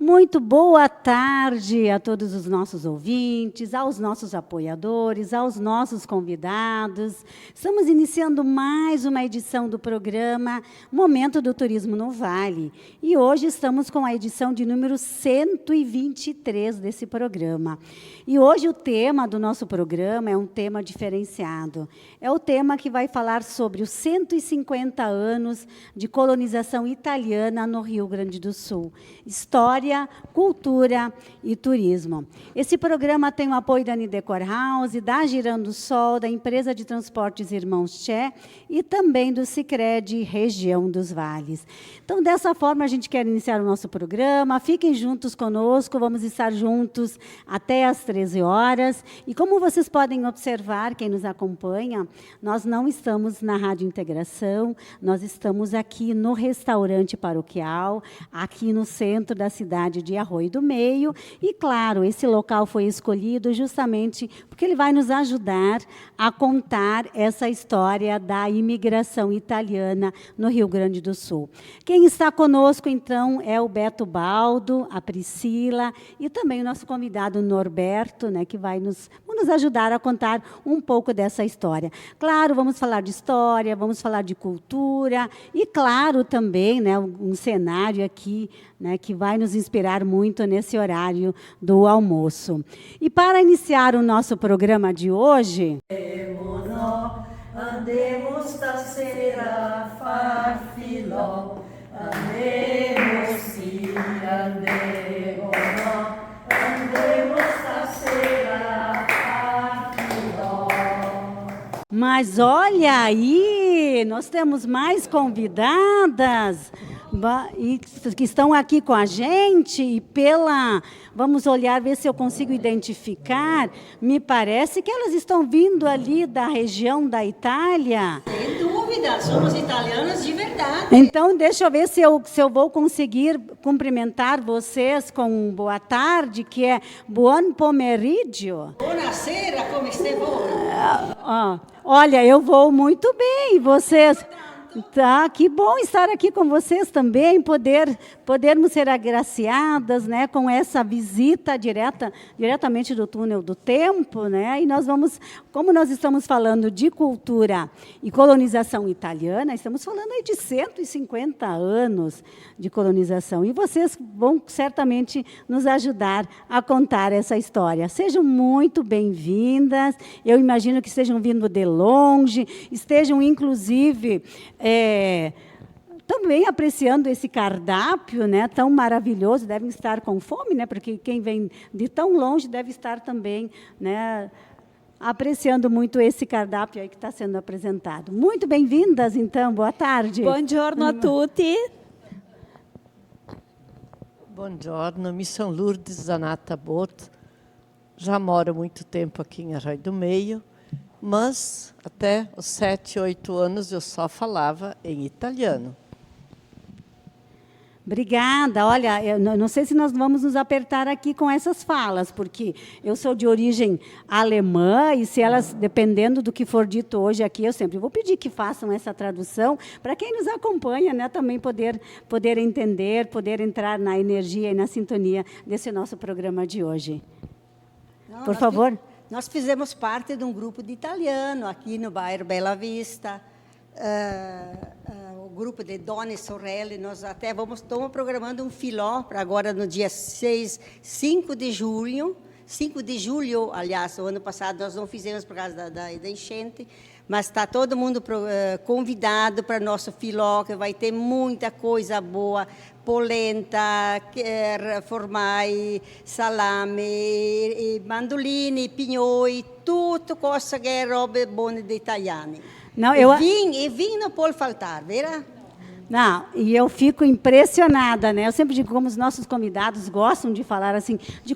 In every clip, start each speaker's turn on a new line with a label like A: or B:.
A: Muito boa tarde a todos os nossos ouvintes, aos nossos apoiadores, aos nossos convidados. Estamos iniciando mais uma edição do programa Momento do Turismo no Vale. E hoje estamos com a edição de número 123 desse programa. E hoje o tema do nosso programa é um tema diferenciado. É o tema que vai falar sobre os 150 anos de colonização italiana no Rio Grande do Sul. História, cultura e turismo. Esse programa tem o apoio da Nidecor House, da Girando Sol, da empresa de transportes Irmãos Tché e também do Sicredi Região dos Vales. Então, dessa forma, a gente quer iniciar o nosso programa. Fiquem juntos conosco, vamos estar juntos até às 13 horas. E como vocês podem observar, quem nos acompanha, nós não estamos na Rádio Integração, nós estamos aqui no restaurante paroquial, aqui no centro da cidade de Arroio do Meio, e, claro, esse local foi escolhido justamente porque ele vai nos ajudar a contar essa história da imigração italiana no Rio Grande do Sul. Quem está conosco, então, é o Beto Baldo, a Priscila e também o nosso convidado Norberto, né, que vai nos ajudar a contar um pouco dessa história. Claro, vamos falar de história, vamos falar de cultura e, claro, também, né, um cenário aqui, né, que vai nos inspirar muito nesse horário do almoço. E para iniciar o nosso programa de hoje... Andemos stasera far filò, andemos sì, andemo no, andemos stasera far filò. Mas olha aí, nós temos mais convidadas que estão aqui com a gente e vamos olhar, ver se eu consigo identificar, me parece que elas estão vindo ali da região da Itália.
B: Sem dúvida, somos italianas de verdade.
A: Então, deixa eu ver se eu vou conseguir cumprimentar vocês com boa tarde, que é buon pomeriggio.
B: Buonasera, como estão?
A: Olha, eu vou muito bem, e vocês... Tá, que bom estar aqui com vocês também, podermos ser agraciadas, né, com essa visita diretamente do Túnel do Tempo, né, e nós vamos, como nós estamos falando de cultura e colonização italiana, estamos falando aí de 150 anos de colonização, e vocês vão certamente nos ajudar a contar essa história. Sejam muito bem-vindas, eu imagino que estejam vindo de longe, estejam, inclusive... também apreciando esse cardápio, né, tão maravilhoso, devem estar com fome, né, porque quem vem de tão longe deve estar também, né, apreciando muito esse cardápio aí que está sendo apresentado. Muito bem-vindas, então, boa tarde.
C: Buongiorno a tutti.
D: Buongiorno, mi sono Lourdes Zanata Bot, já moro muito tempo aqui em Arroio do Meio, mas até os 7, 8 anos eu só falava em italiano.
A: Obrigada. Olha, eu não sei se nós vamos nos apertar aqui com essas falas, porque eu sou de origem alemã e se elas, dependendo do que for dito hoje aqui, eu sempre vou pedir que façam essa tradução para quem nos acompanha, né, também poder entender, poder entrar na energia e na sintonia desse nosso programa de hoje. Por favor.
B: Nós fizemos parte de um grupo de italiano aqui no bairro Bela Vista, o grupo de Donne Sorelle. Nós até estamos programando um filó para agora no dia 5 de julho, aliás, o ano passado nós não fizemos por causa da enchente, mas está todo mundo convidado para nosso filó, que vai ter muita coisa boa, polenta, formai, salame, mandolini, pignoi, tutto cosa che è robe buone di italiani.
A: Não,
B: e vinho não pode faltar, vera?
A: Não, e eu fico impressionada, né? Eu sempre digo como os nossos convidados gostam de falar assim de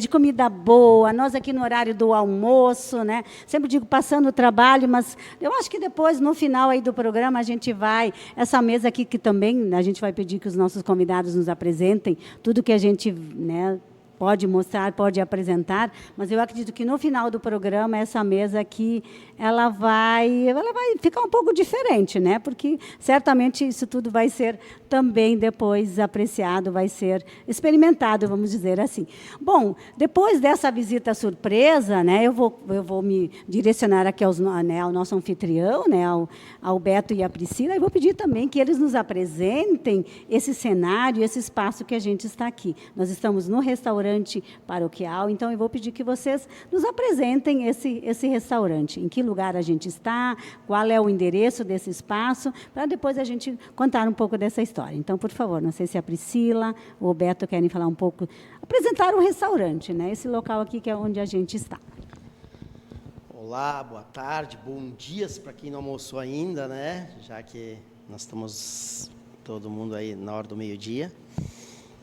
A: comida boa. Nós aqui no horário do almoço, né? Sempre digo passando o trabalho, mas eu acho que depois no final aí do programa a gente vai essa mesa aqui que também a gente vai pedir que os nossos convidados nos apresentem tudo que a gente, né, pode mostrar, pode apresentar, mas eu acredito que no final do programa essa mesa aqui ela vai ficar um pouco diferente, né? Porque certamente isso tudo vai ser também depois apreciado, vai ser experimentado, vamos dizer assim. Bom, depois dessa visita surpresa, né, eu vou me direcionar aqui ao nosso anfitrião, né, ao Beto e à Priscila, e vou pedir também que eles nos apresentem esse cenário, esse espaço que a gente está aqui. Nós estamos no restaurante paroquial, então eu vou pedir que vocês nos apresentem esse restaurante, em que lugar a gente está, qual é o endereço desse espaço, para depois a gente contar um pouco dessa história. Então, por favor, não sei se a Priscila ou o Beto querem falar um pouco, apresentar o restaurante, né? Esse local aqui que é onde a gente está.
C: Olá, boa tarde, bom dia para quem não almoçou ainda, né? Já que nós estamos todo mundo aí na hora do meio-dia.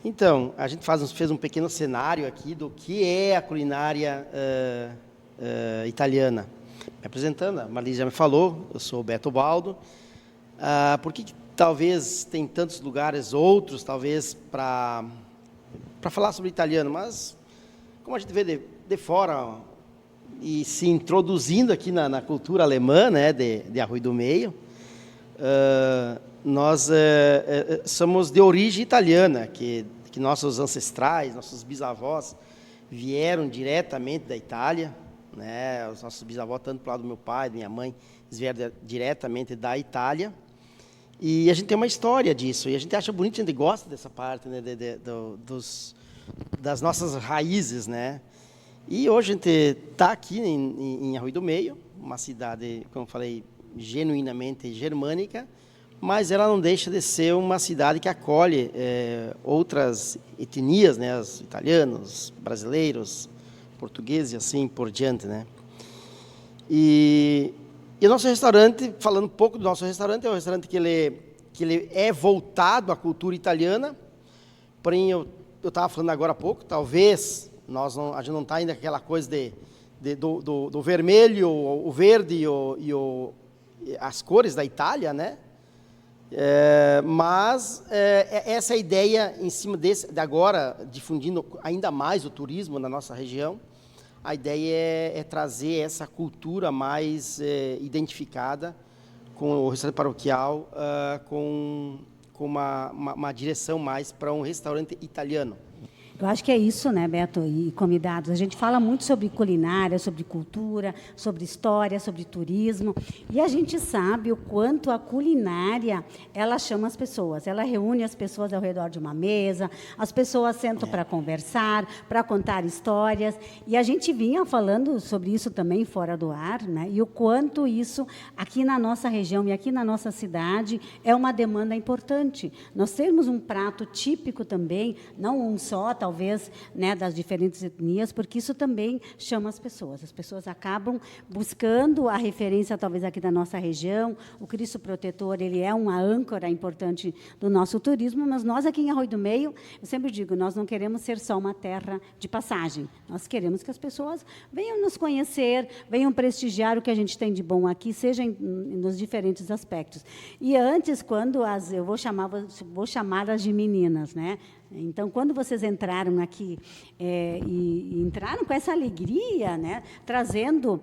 C: Então, a gente fez um pequeno cenário aqui do que é a culinária italiana. Me apresentando, a Marlise já me falou, eu sou o Beto Baldo. Por que talvez tem tantos lugares outros, talvez, para falar sobre italiano, mas como a gente vê de fora e se introduzindo aqui na cultura alemã, né, de Arroio do Meio, nós somos de origem italiana, que nossos ancestrais, nossos bisavós vieram diretamente da Itália, né? Os nossos bisavós, tanto do lado do meu pai, da minha mãe, eles vieram diretamente da Itália. E a gente tem uma história disso, e a gente acha bonito, a gente gosta dessa parte, né, das nossas raízes, né? E hoje a gente está aqui em Arroio do Meio, uma cidade, como eu falei, genuinamente germânica, mas ela não deixa de ser uma cidade que acolhe outras etnias, né, os italianos, brasileiros, portugueses e assim por diante, né? E o nosso restaurante, falando um pouco do nosso restaurante, é um restaurante que ele é voltado à cultura italiana, porém eu estava falando agora há pouco, talvez a gente não está ainda com aquela coisa do vermelho, o verde e as cores da Itália, né? Mas essa ideia em cima de agora, difundindo ainda mais o turismo na nossa região, a ideia é trazer essa cultura mais identificada com o restaurante paroquial, com uma direção mais para um restaurante italiano.
A: Eu acho que é isso, né, Beto e convidados? A gente fala muito sobre culinária, sobre cultura, sobre história, sobre turismo, e a gente sabe o quanto a culinária, ela chama as pessoas, ela reúne as pessoas ao redor de uma mesa, as pessoas sentam para conversar, para contar histórias, e a gente vinha falando sobre isso também fora do ar, né, e o quanto isso, aqui na nossa região e aqui na nossa cidade, é uma demanda importante. Nós temos um prato típico também, não um só, talvez, né, das diferentes etnias, porque isso também chama as pessoas. As pessoas acabam buscando a referência, talvez, aqui da nossa região. O Cristo Protetor, ele é uma âncora importante do nosso turismo, mas nós aqui em Arroio do Meio, eu sempre digo, nós não queremos ser só uma terra de passagem. Nós queremos que as pessoas venham nos conhecer, venham prestigiar o que a gente tem de bom aqui, seja nos diferentes aspectos. E antes, quando eu vou chamá-las de meninas, né? Então, quando vocês entraram aqui e entraram com essa alegria, né, trazendo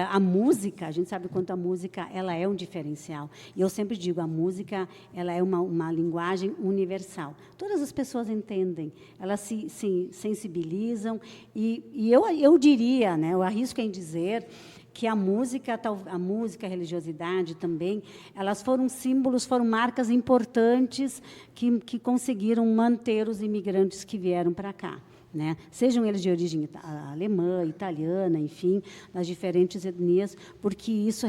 A: a música, a gente sabe o quanto a música ela é um diferencial. E eu sempre digo, a música ela é uma linguagem universal. Todas as pessoas entendem, elas se sensibilizam. E eu diria, né, eu arrisco em dizer que a música, a religiosidade também, elas foram símbolos, foram marcas importantes que conseguiram manter os imigrantes que vieram para cá, né? Sejam eles de origem alemã, italiana, enfim, das diferentes etnias, porque isso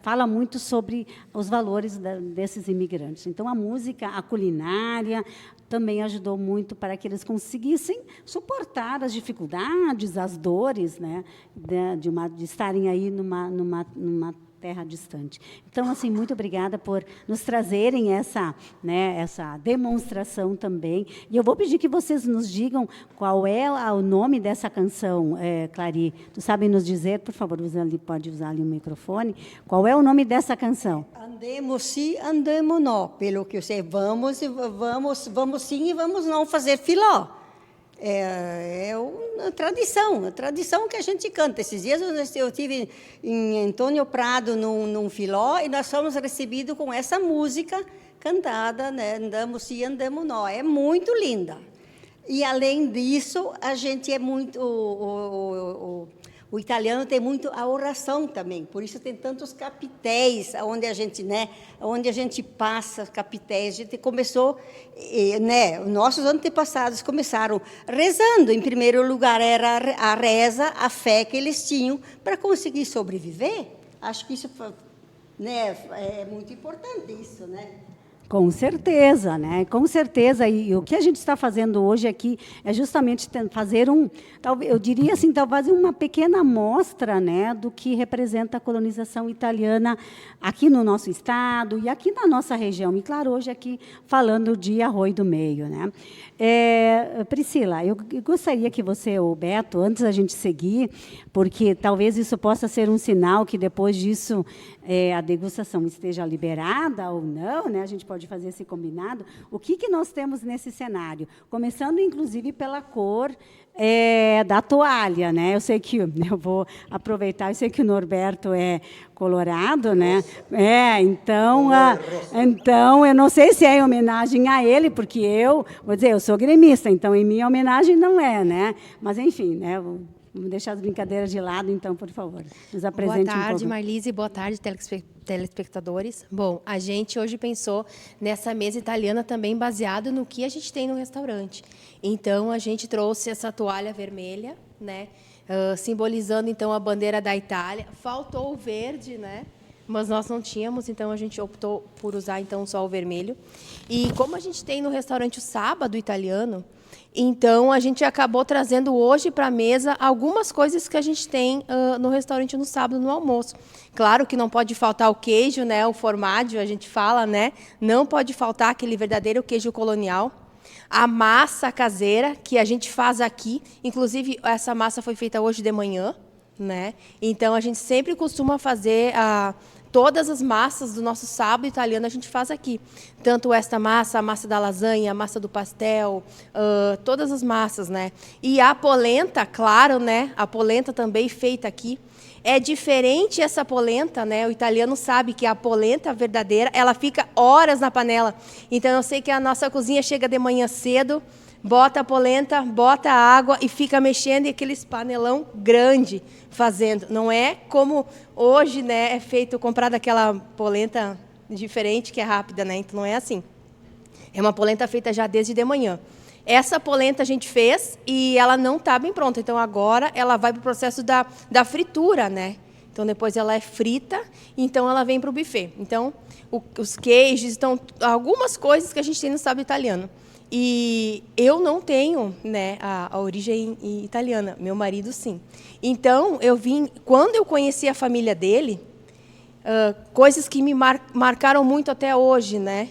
A: fala muito sobre os valores desses imigrantes. Então, a música, a culinária, também ajudou muito para que eles conseguissem suportar as dificuldades, as dores, né, de estarem aí numa terra distante. Então, assim, muito obrigada por nos trazerem essa demonstração também. E eu vou pedir que vocês nos digam qual é o nome dessa canção, Clary. Tu sabe nos dizer, por favor, pode usar ali o microfone. Qual é o nome dessa canção?
B: Andemos sim, andemos não. Pelo que eu sei, vamos sim e vamos não fazer filó. É uma tradição que a gente canta. Esses dias eu estive em Antônio Prado num filó e nós fomos recebidos com essa música cantada, né? Andamos sim, andamos nós. É muito linda. E, além disso, a gente é muito... O italiano tem muito a oração também, por isso tem tantos capitéis onde a gente, né, onde a gente passa capitéis. A gente começou, né, nossos antepassados começaram rezando. Em primeiro lugar era a reza, a fé que eles tinham para conseguir sobreviver. Acho que isso, né, é muito importante isso, né?
A: Com certeza, né? Com certeza. E o que a gente está fazendo hoje aqui é justamente fazer eu diria assim, talvez uma pequena amostra, né, do que representa a colonização italiana aqui no nosso estado e aqui na nossa região. E, claro, hoje aqui falando de Arroio do Meio, né? Priscila, eu gostaria que você, o Beto, antes da gente seguir, porque talvez isso possa ser um sinal que depois disso a degustação esteja liberada ou não, né? A gente pode fazer esse combinado. O que nós temos nesse cenário? Começando, inclusive, pela cor da toalha, né? Eu sei que eu vou aproveitar, eu sei que o Norberto é colorado, né? Então eu não sei se é em homenagem a ele, porque vou dizer, eu sou gremista, então em minha homenagem não é, né? Mas enfim, né? Vamos deixar as brincadeiras de lado, então, por favor, nos apresente
E: Boa tarde,
A: um pouco.
E: Marlise, boa tarde, telespectadores. Bom, a gente hoje pensou nessa mesa italiana também baseado no que a gente tem no restaurante. Então, a gente trouxe essa toalha vermelha, né, simbolizando, então, a bandeira da Itália. Faltou o verde, né, mas nós não tínhamos, então a gente optou por usar, então, só o vermelho. E como a gente tem no restaurante o sábado italiano, então, a gente acabou trazendo hoje para a mesa algumas coisas que a gente tem no restaurante no sábado, no almoço. Claro que não pode faltar o queijo, né, o formaggio, a gente fala, né? Não pode faltar aquele verdadeiro queijo colonial. A massa caseira, que a gente faz aqui. Inclusive, essa massa foi feita hoje de manhã, né? Então, a gente sempre costuma fazer todas as massas do nosso sábado italiano a gente faz aqui. Tanto esta massa, a massa da lasanha, a massa do pastel, todas as massas, né? E a polenta, claro, né? A polenta também feita aqui. É diferente essa polenta, né? O italiano sabe que a polenta verdadeira, ela fica horas na panela. Então, eu sei que a nossa cozinha chega de manhã cedo, bota a polenta, bota a água e fica mexendo, e aqueles panelão grande fazendo. Não é como hoje, né, é feito, comprado aquela polenta diferente, que é rápida, né? Então, não é assim. É uma polenta feita já desde de manhã. Essa polenta a gente fez e ela não está bem pronta. Então, agora ela vai para o processo da fritura, né? Então, depois ela é frita, então ela vem para o buffet. Então, os queijos, então, algumas coisas que a gente tem no sábado italiano. E eu não tenho, né, a origem italiana, meu marido sim. Então, quando eu conheci a família dele, coisas que me marcaram muito até hoje, né?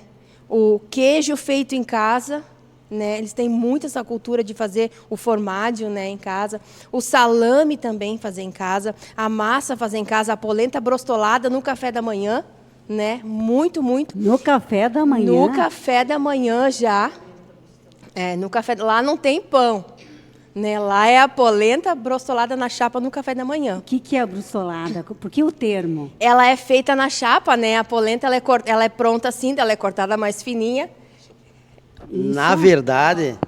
E: O queijo feito em casa, né? Eles têm muito essa cultura de fazer o formaggio, né, em casa. O salame também fazer em casa, a massa fazer em casa, a polenta brostolada no café da manhã, né? Muito, muito.
A: No café da manhã?
E: No café da manhã já. No café, lá não tem pão, né? Lá é a polenta brostolada na chapa no café da manhã.
A: O que é a brostolada? Por que o termo?
E: Ela é feita na chapa, né? A polenta ela é pronta assim, ela é cortada mais fininha.
C: Isso. Na verdade,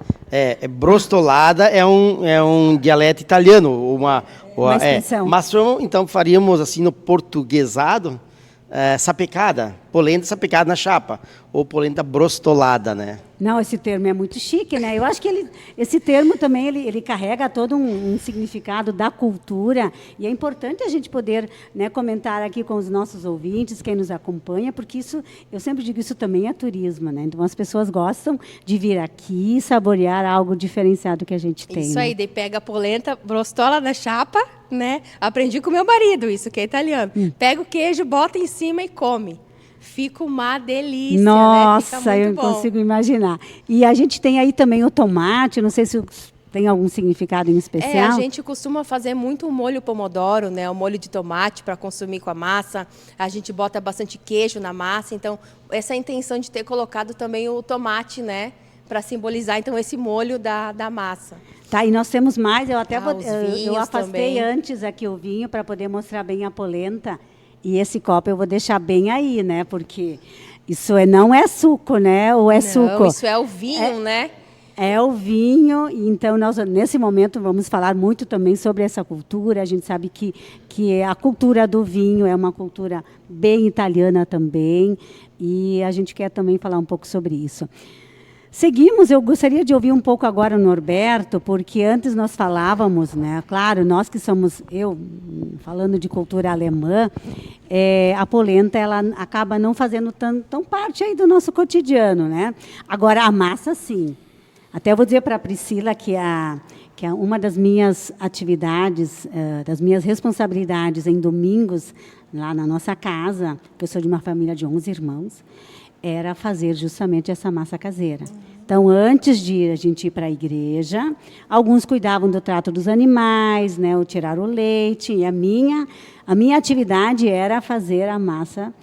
C: brostolada é um dialeto italiano, uma
A: expressão.
C: Mas então faríamos assim no portuguesado, sapecada, polenta sapecada na chapa, ou polenta brostolada, né?
A: Não, esse termo é muito chique, né? Eu acho que esse termo também ele carrega todo um significado da cultura, e é importante a gente poder, né, comentar aqui com os nossos ouvintes, quem nos acompanha, porque isso, eu sempre digo, isso também é turismo, né? Então as pessoas gostam de vir aqui e saborear algo diferenciado que a gente tem.
E: Isso
A: né?
E: aí, daí pega a polenta, brostola na chapa, né? Aprendi com meu marido, isso que é italiano. Pega o queijo, bota em cima e come. Fica uma delícia,
A: Nossa,
E: né? Fica muito
A: eu
E: bom.
A: consigo imaginar. E a gente tem aí também o tomate, não sei se tem algum significado em especial.
E: A gente costuma fazer muito o molho pomodoro, né? O molho de tomate para consumir com a massa. A gente bota bastante queijo na massa. Então, essa é a intenção de ter colocado também o tomate, né? Para simbolizar, então, esse molho da massa.
A: Tá, e nós temos mais, eu até
E: os
A: afastei
E: também.
A: antes aqui o vinho para poder mostrar bem a polenta. E esse copo eu vou deixar bem aí, né? Porque não é suco, né? Ou é suco?
E: Não, isso é o vinho, né?
A: É o vinho, e então nós, nesse momento, vamos falar muito também sobre essa cultura. A gente sabe que a cultura do vinho é uma cultura bem italiana também, e a gente quer também falar um pouco sobre isso. Seguimos, eu gostaria de ouvir um pouco agora o Norberto, porque antes nós falávamos, né? Claro, nós que somos, eu falando de cultura alemã, a polenta ela acaba não fazendo tão parte aí do nosso cotidiano, né? Agora, a massa, sim. Até eu vou dizer para a Priscila que uma das minhas atividades, das minhas responsabilidades em domingos, lá na nossa casa, que eu sou de uma família de 11 irmãos, era fazer justamente essa massa caseira. Então, antes de a gente ir para a igreja, alguns cuidavam do trato dos animais, né, ou tirar o leite, e a minha atividade era fazer a massa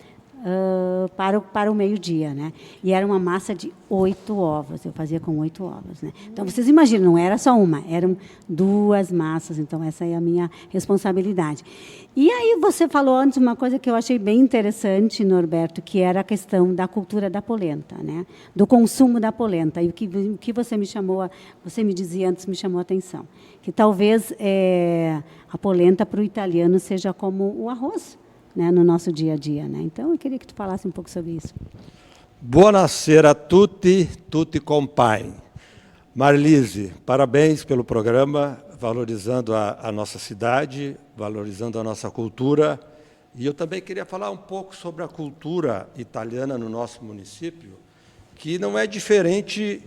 A: para o meio-dia, né? E era uma massa de 8 ovos. Eu fazia com 8 ovos, né? Então, vocês imaginam, não era só uma, eram 2 massas. Então, essa é a minha responsabilidade. E aí, você falou antes uma coisa que eu achei bem interessante, Norberto, que era a questão da cultura da polenta, né? Do consumo da polenta. E o que você me dizia antes, me chamou a atenção. Que talvez a polenta para o italiano seja como o arroz, né, no nosso dia a dia, né? Então, eu queria que tu falasse um pouco sobre isso.
F: Buonasera a tutti compagni. Marlise, parabéns pelo programa, valorizando a nossa cidade, valorizando a nossa cultura. E eu também queria falar um pouco sobre a cultura italiana no nosso município, que não é diferente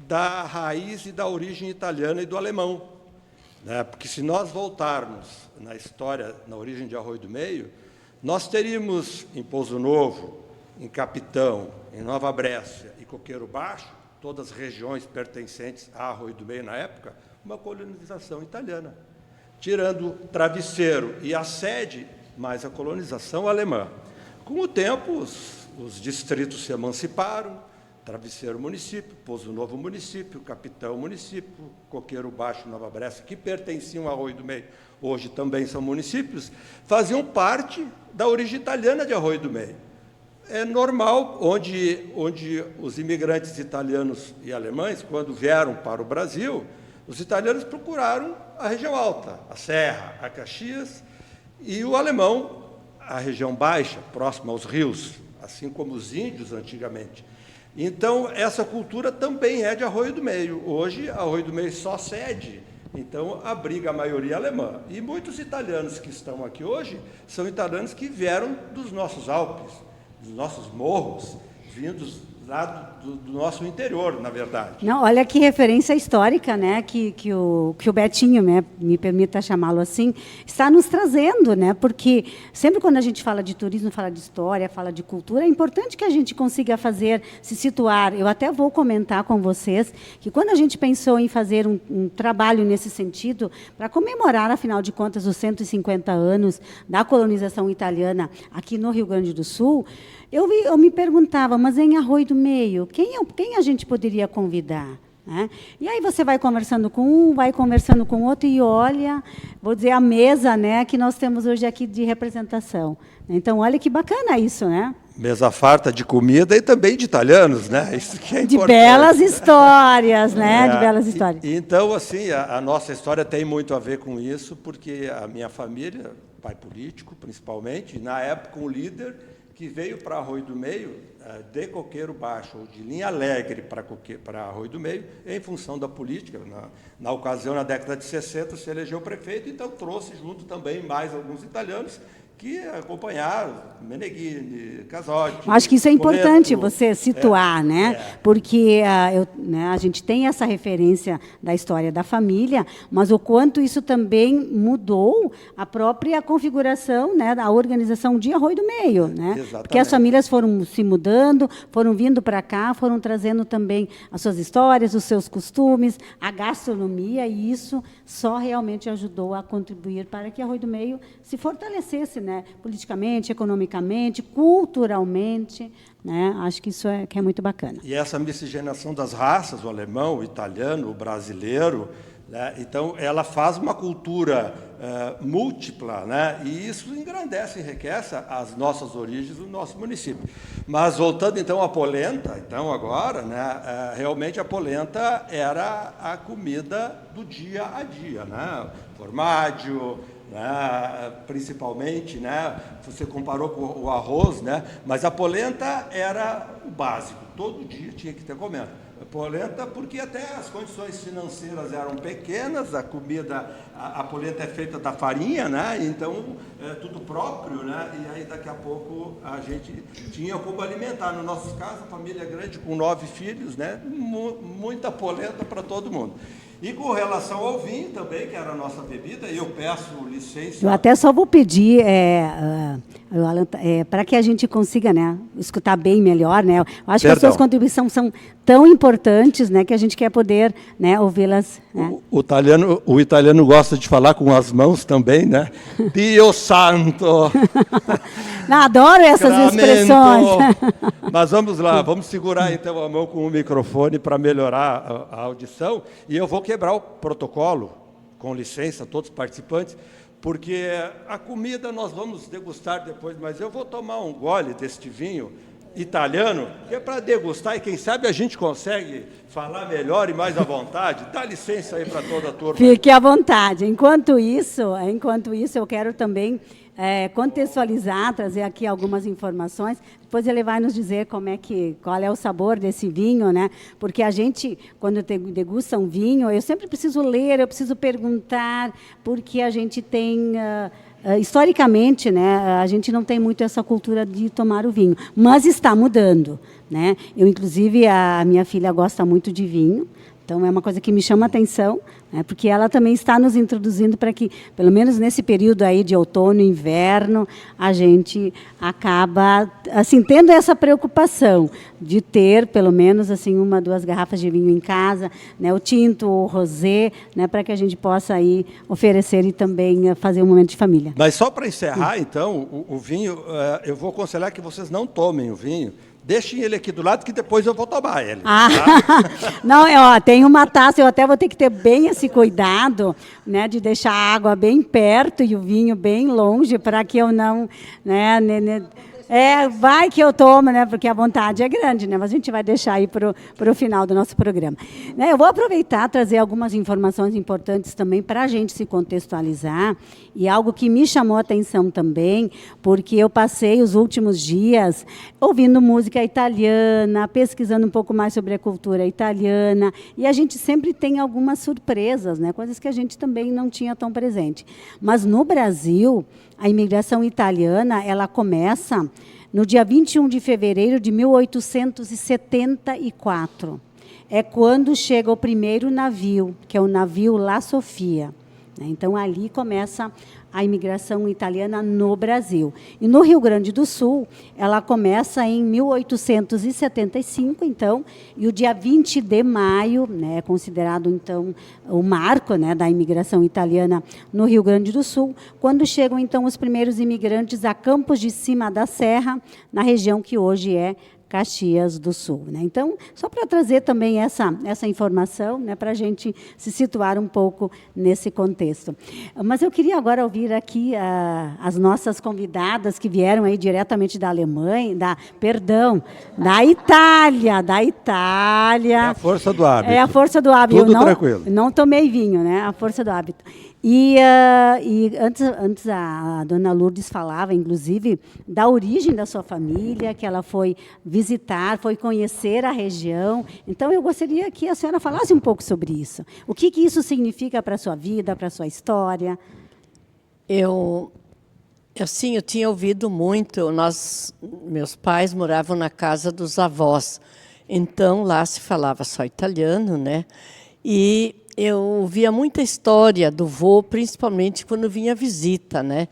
F: da raiz e da origem italiana e do alemão, né? Porque se nós voltarmos na história, na origem de Arroio do Meio, nós teríamos em Pouso Novo, em Capitão, em Nova Brécia e Coqueiro Baixo, todas as regiões pertencentes a Arroio do Meio na época, uma colonização italiana, tirando Travesseiro e a sede, mais a colonização alemã. Com o tempo, os distritos se emanciparam, Travesseiro município, Pouso Novo município, Capitão município, Coqueiro Baixo, Nova Brécia, que pertenciam a Arroio do Meio, hoje também são municípios, faziam parte da origem italiana de Arroio do Meio. É normal, onde os imigrantes italianos e alemães, quando vieram para o Brasil, os italianos procuraram a região alta, a Serra, a Caxias, e o alemão, a região baixa, próxima aos rios, assim como os índios antigamente. Então, essa cultura também é de Arroio do Meio. Hoje, Arroio do Meio só cede, então abriga a maioria alemã. E muitos italianos que estão aqui hoje são italianos que vieram dos nossos Alpes, dos nossos morros, vindos lá do nosso interior, na verdade.
A: Não, olha que referência histórica, né, que o Betinho, né, me permita chamá-lo assim, está nos trazendo, né, porque sempre quando a gente fala de turismo, fala de história, fala de cultura, é importante que a gente consiga se situar. Eu até vou comentar com vocês que quando a gente pensou em fazer um trabalho nesse sentido, para comemorar, afinal de contas, os 150 anos da colonização italiana aqui no Rio Grande do Sul, eu me perguntava, mas em Arroio do Meio, quem a gente poderia convidar? Né? E aí você vai conversando com um, vai conversando com outro, e olha, vou dizer, a mesa, né, que nós temos hoje aqui de representação. Então, olha que bacana isso, né?
F: Mesa farta de comida e também de italianos, né? Isso que é importante.
A: De belas histórias, né? De belas histórias.
F: Então, assim, a nossa história tem muito a ver com isso, porque a minha família, pai político, principalmente, na época um líder que veio para Arroio do Meio, de Coqueiro Baixo, ou de Linha Alegre para Arroio do Meio, em função da política. Na ocasião, na década de 60, se elegeu prefeito, então trouxe junto também mais alguns italianos que acompanharam, Meneghini, Casotti.
A: Acho que isso é importante
F: Poletto,
A: você situar, né? Porque a gente tem essa referência da história da família, mas o quanto isso também mudou a própria configuração, né, da organização de Arroio do Meio, né?
F: Exatamente.
A: Porque as famílias foram se mudando, foram vindo para cá, foram trazendo também as suas histórias, os seus costumes, a gastronomia, e isso só realmente ajudou a contribuir para que Arroio do Meio se fortalecesse, né? Politicamente, economicamente, culturalmente, né? Acho que isso que é muito bacana.
F: E essa miscigenação das raças, o alemão, o italiano, o brasileiro, né? Então, ela faz uma cultura múltipla, né? E isso engrandece, enriquece as nossas origens do nosso município. Mas, voltando, então, à polenta, então, agora, né, realmente a polenta era a comida do dia a dia, né? Formaggio, né, principalmente, né, você comparou com o arroz, né, mas a polenta era o básico, todo dia tinha que ter comendo. A polenta, porque até as condições financeiras eram pequenas, a comida, a polenta é feita da farinha, né, então é tudo próprio, né, e aí daqui a pouco a gente tinha como alimentar. No nosso caso, família grande com 9 filhos, né, muita polenta para todo mundo. E com relação ao vinho também, que era a nossa bebida, eu peço licença...
A: Eu até só vou pedir, para que a gente consiga, né, escutar bem melhor, né? Eu acho que as suas contribuições são tão importantes, né, que a gente quer poder, né, ouvi-las. Né?
F: O italiano gosta de falar com as mãos também, né? Dio santo!
A: Não, adoro essas expressões.
F: Mas vamos lá, vamos segurar então a mão com o microfone para melhorar a audição. E eu vou quebrar o protocolo, com licença, todos os participantes, porque a comida nós vamos degustar depois, mas eu vou tomar um gole deste vinho italiano, que é para degustar, e quem sabe a gente consegue falar melhor e mais à vontade. Dá licença aí para toda a turma.
A: Fique à vontade. Enquanto isso, eu quero também contextualizar, trazer aqui algumas informações. Depois ele vai nos dizer qual é o sabor desse vinho, né? Porque a gente, quando degusta um vinho, eu sempre preciso ler, eu preciso perguntar, porque a gente tem... historicamente, né, a gente não tem muito essa cultura de tomar o vinho, mas está mudando, né? Eu, inclusive, a minha filha gosta muito de vinho, então é uma coisa que me chama a atenção, né, porque ela também está nos introduzindo para que, pelo menos nesse período aí de outono e inverno, a gente acaba assim tendo essa preocupação de ter pelo menos assim 1, 2 garrafas de vinho em casa, né, o tinto, o rosé, né, para que a gente possa aí oferecer e também fazer um momento de família.
F: Mas só para encerrar, então, o vinho, eu vou aconselhar que vocês não tomem o vinho. Deixem ele aqui do lado, que depois eu vou tomar ele. Tá?
A: Não, tem uma taça, eu até vou ter que ter bem esse cuidado, né, de deixar a água bem perto e o vinho bem longe, para que eu não... Né, vai que eu tomo, né, porque a vontade é grande, né, mas a gente vai deixar aí para o final do nosso programa. Né, eu vou aproveitar trazer algumas informações importantes também para a gente se contextualizar, e algo que me chamou a atenção também, porque eu passei os últimos dias ouvindo música italiana, pesquisando um pouco mais sobre a cultura italiana, e a gente sempre tem algumas surpresas, né, coisas que a gente também não tinha tão presente. Mas no Brasil, a imigração italiana, ela começa no dia 21 de fevereiro de 1874. É quando chega o primeiro navio, que é o navio La Sofia. Então, ali começa a imigração italiana no Brasil. E no Rio Grande do Sul, ela começa em 1875, então, e o dia 20 de maio, né, é considerado, então, o marco, né, da imigração italiana no Rio Grande do Sul, quando chegam, então, os primeiros imigrantes a Campos de Cima da Serra, na região que hoje é Caxias do Sul. Né? Então, só para trazer também essa informação, né, para a gente se situar um pouco nesse contexto. Mas eu queria agora ouvir aqui as nossas convidadas que vieram aí diretamente da Alemanha, da Itália. É
F: a força do hábito.
A: É a força do hábito.
F: Tudo tranquilo.
A: Não tomei vinho, né? A força do hábito. E antes a dona Lourdes falava, inclusive, da origem da sua família, que ela foi visitar, foi conhecer a região. Então, eu gostaria que a senhora falasse um pouco sobre isso. O que isso significa para a sua vida, para a sua história?
D: Eu tinha ouvido muito. Meus pais moravam na casa dos avós. Então, lá se falava só italiano, né? E eu via muita história do vô, principalmente quando vinha visita, né?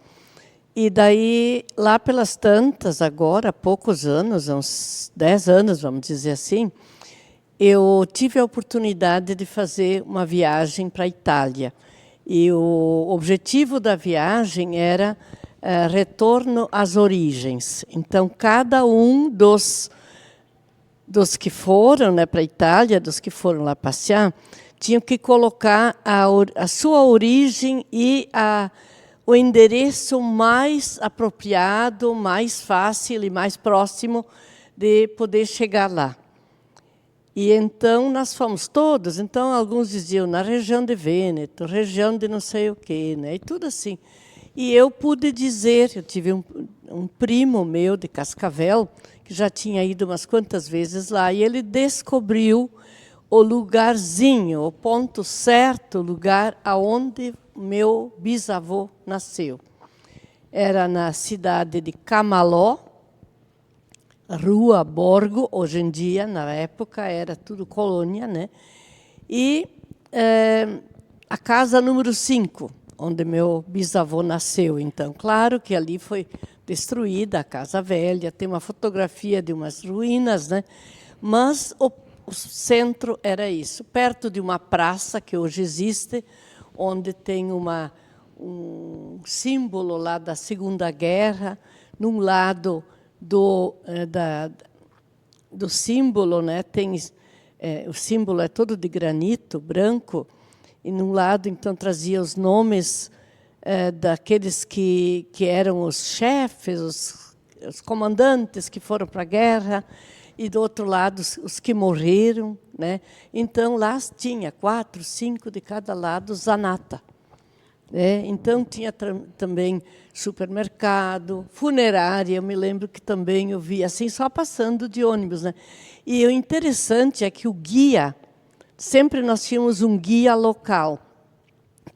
D: E daí, lá pelas tantas, agora, há poucos anos, uns 10 anos, vamos dizer assim, eu tive a oportunidade de fazer uma viagem para a Itália. E o objetivo da viagem era retorno às origens. Então, cada um dos que foram, né, para a Itália, dos que foram lá passear, tinham que colocar a sua origem e o endereço mais apropriado, mais fácil e mais próximo de poder chegar lá. E então nós fomos todos, então alguns diziam na região de Vêneto, região de não sei o quê, né? E tudo assim. E eu pude dizer, eu tive um primo meu de Cascavel, que já tinha ido umas quantas vezes lá, e ele descobriu o lugarzinho, o ponto certo, o lugar aonde meu bisavô nasceu. Era na cidade de Camaló, Rua Borgo, hoje em dia, na época, era tudo colônia, né? E a casa número 5, onde meu bisavô nasceu. Então, claro que ali foi destruída a casa velha, tem uma fotografia de umas ruínas, né? Mas o centro era isso, perto de uma praça que hoje existe, onde tem um símbolo lá da Segunda Guerra, num lado do símbolo, né, tem o símbolo é todo de granito branco, e num lado então trazia os nomes daqueles que eram os chefes, os comandantes que foram para a guerra, e do outro lado os que morreram, né? Então lá tinha 4, 5 de cada lado Zanata. Então, tinha também supermercado, funerária, eu me lembro que também eu vi, assim, só passando de ônibus, né? E o interessante é que o guia, sempre nós tínhamos um guia local,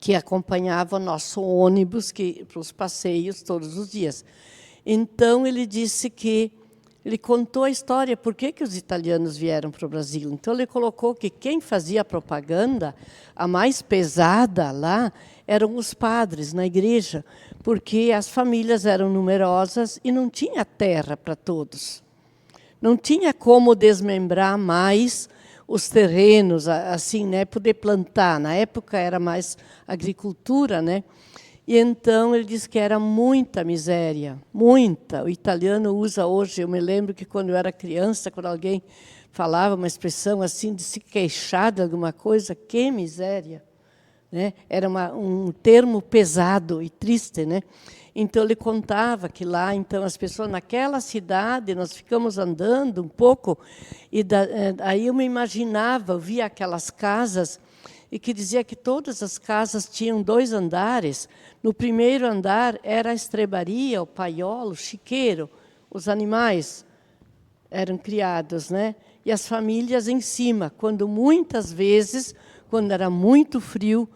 D: que acompanhava o nosso ônibus para os passeios todos os dias. Então, ele disse que, ele contou a história, por que os italianos vieram para o Brasil. Então, ele colocou que quem fazia a propaganda, a mais pesada lá, eram os padres na igreja, porque as famílias eram numerosas e não tinha terra para todos. Não tinha como desmembrar mais os terrenos, assim, né, poder plantar. Na época era mais agricultura, né? E então ele disse que era muita miséria, muita. O italiano usa hoje, eu me lembro que quando eu era criança, quando alguém falava uma expressão assim de se queixar de alguma coisa, que miséria. Né? Era um termo pesado e triste, né? Então ele contava que lá, então as pessoas naquela cidade, nós ficamos andando um pouco e aí eu me imaginava, eu via aquelas casas e que dizia que todas as casas tinham 2 andares. No primeiro andar era a estrebaria, o paiolo, o chiqueiro, os animais eram criados, né? E as famílias em cima, quando muitas vezes, quando era muito frio,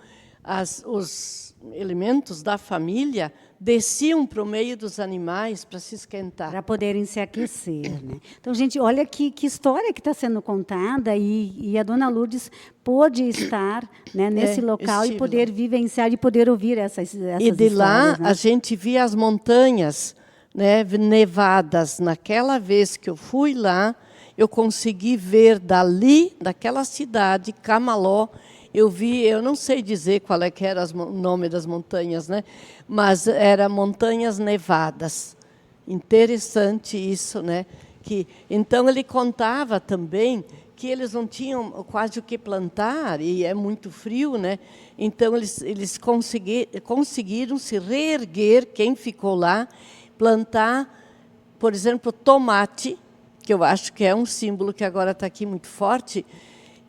D: os elementos da família desciam para o meio dos animais para se esquentar.
A: Para poderem se aquecer. Né? Então, gente, olha que história que está sendo contada, e a dona Lourdes pôde estar, né, nesse local e poder vivenciar e poder ouvir essas histórias.
D: E de lá,
A: né?
D: a gente via as montanhas, né, nevadas. Naquela vez que eu fui lá, eu consegui ver dali, daquela cidade, Camaló, eu vi, eu não sei dizer qual é que era o nome das montanhas, né? Mas eram montanhas nevadas. Interessante isso, né? Então, ele contava também que eles não tinham quase o que plantar, e é muito frio, né? Então, eles conseguiram se reerguer, quem ficou lá, plantar, por exemplo, tomate, que eu acho que é um símbolo que agora está aqui muito forte,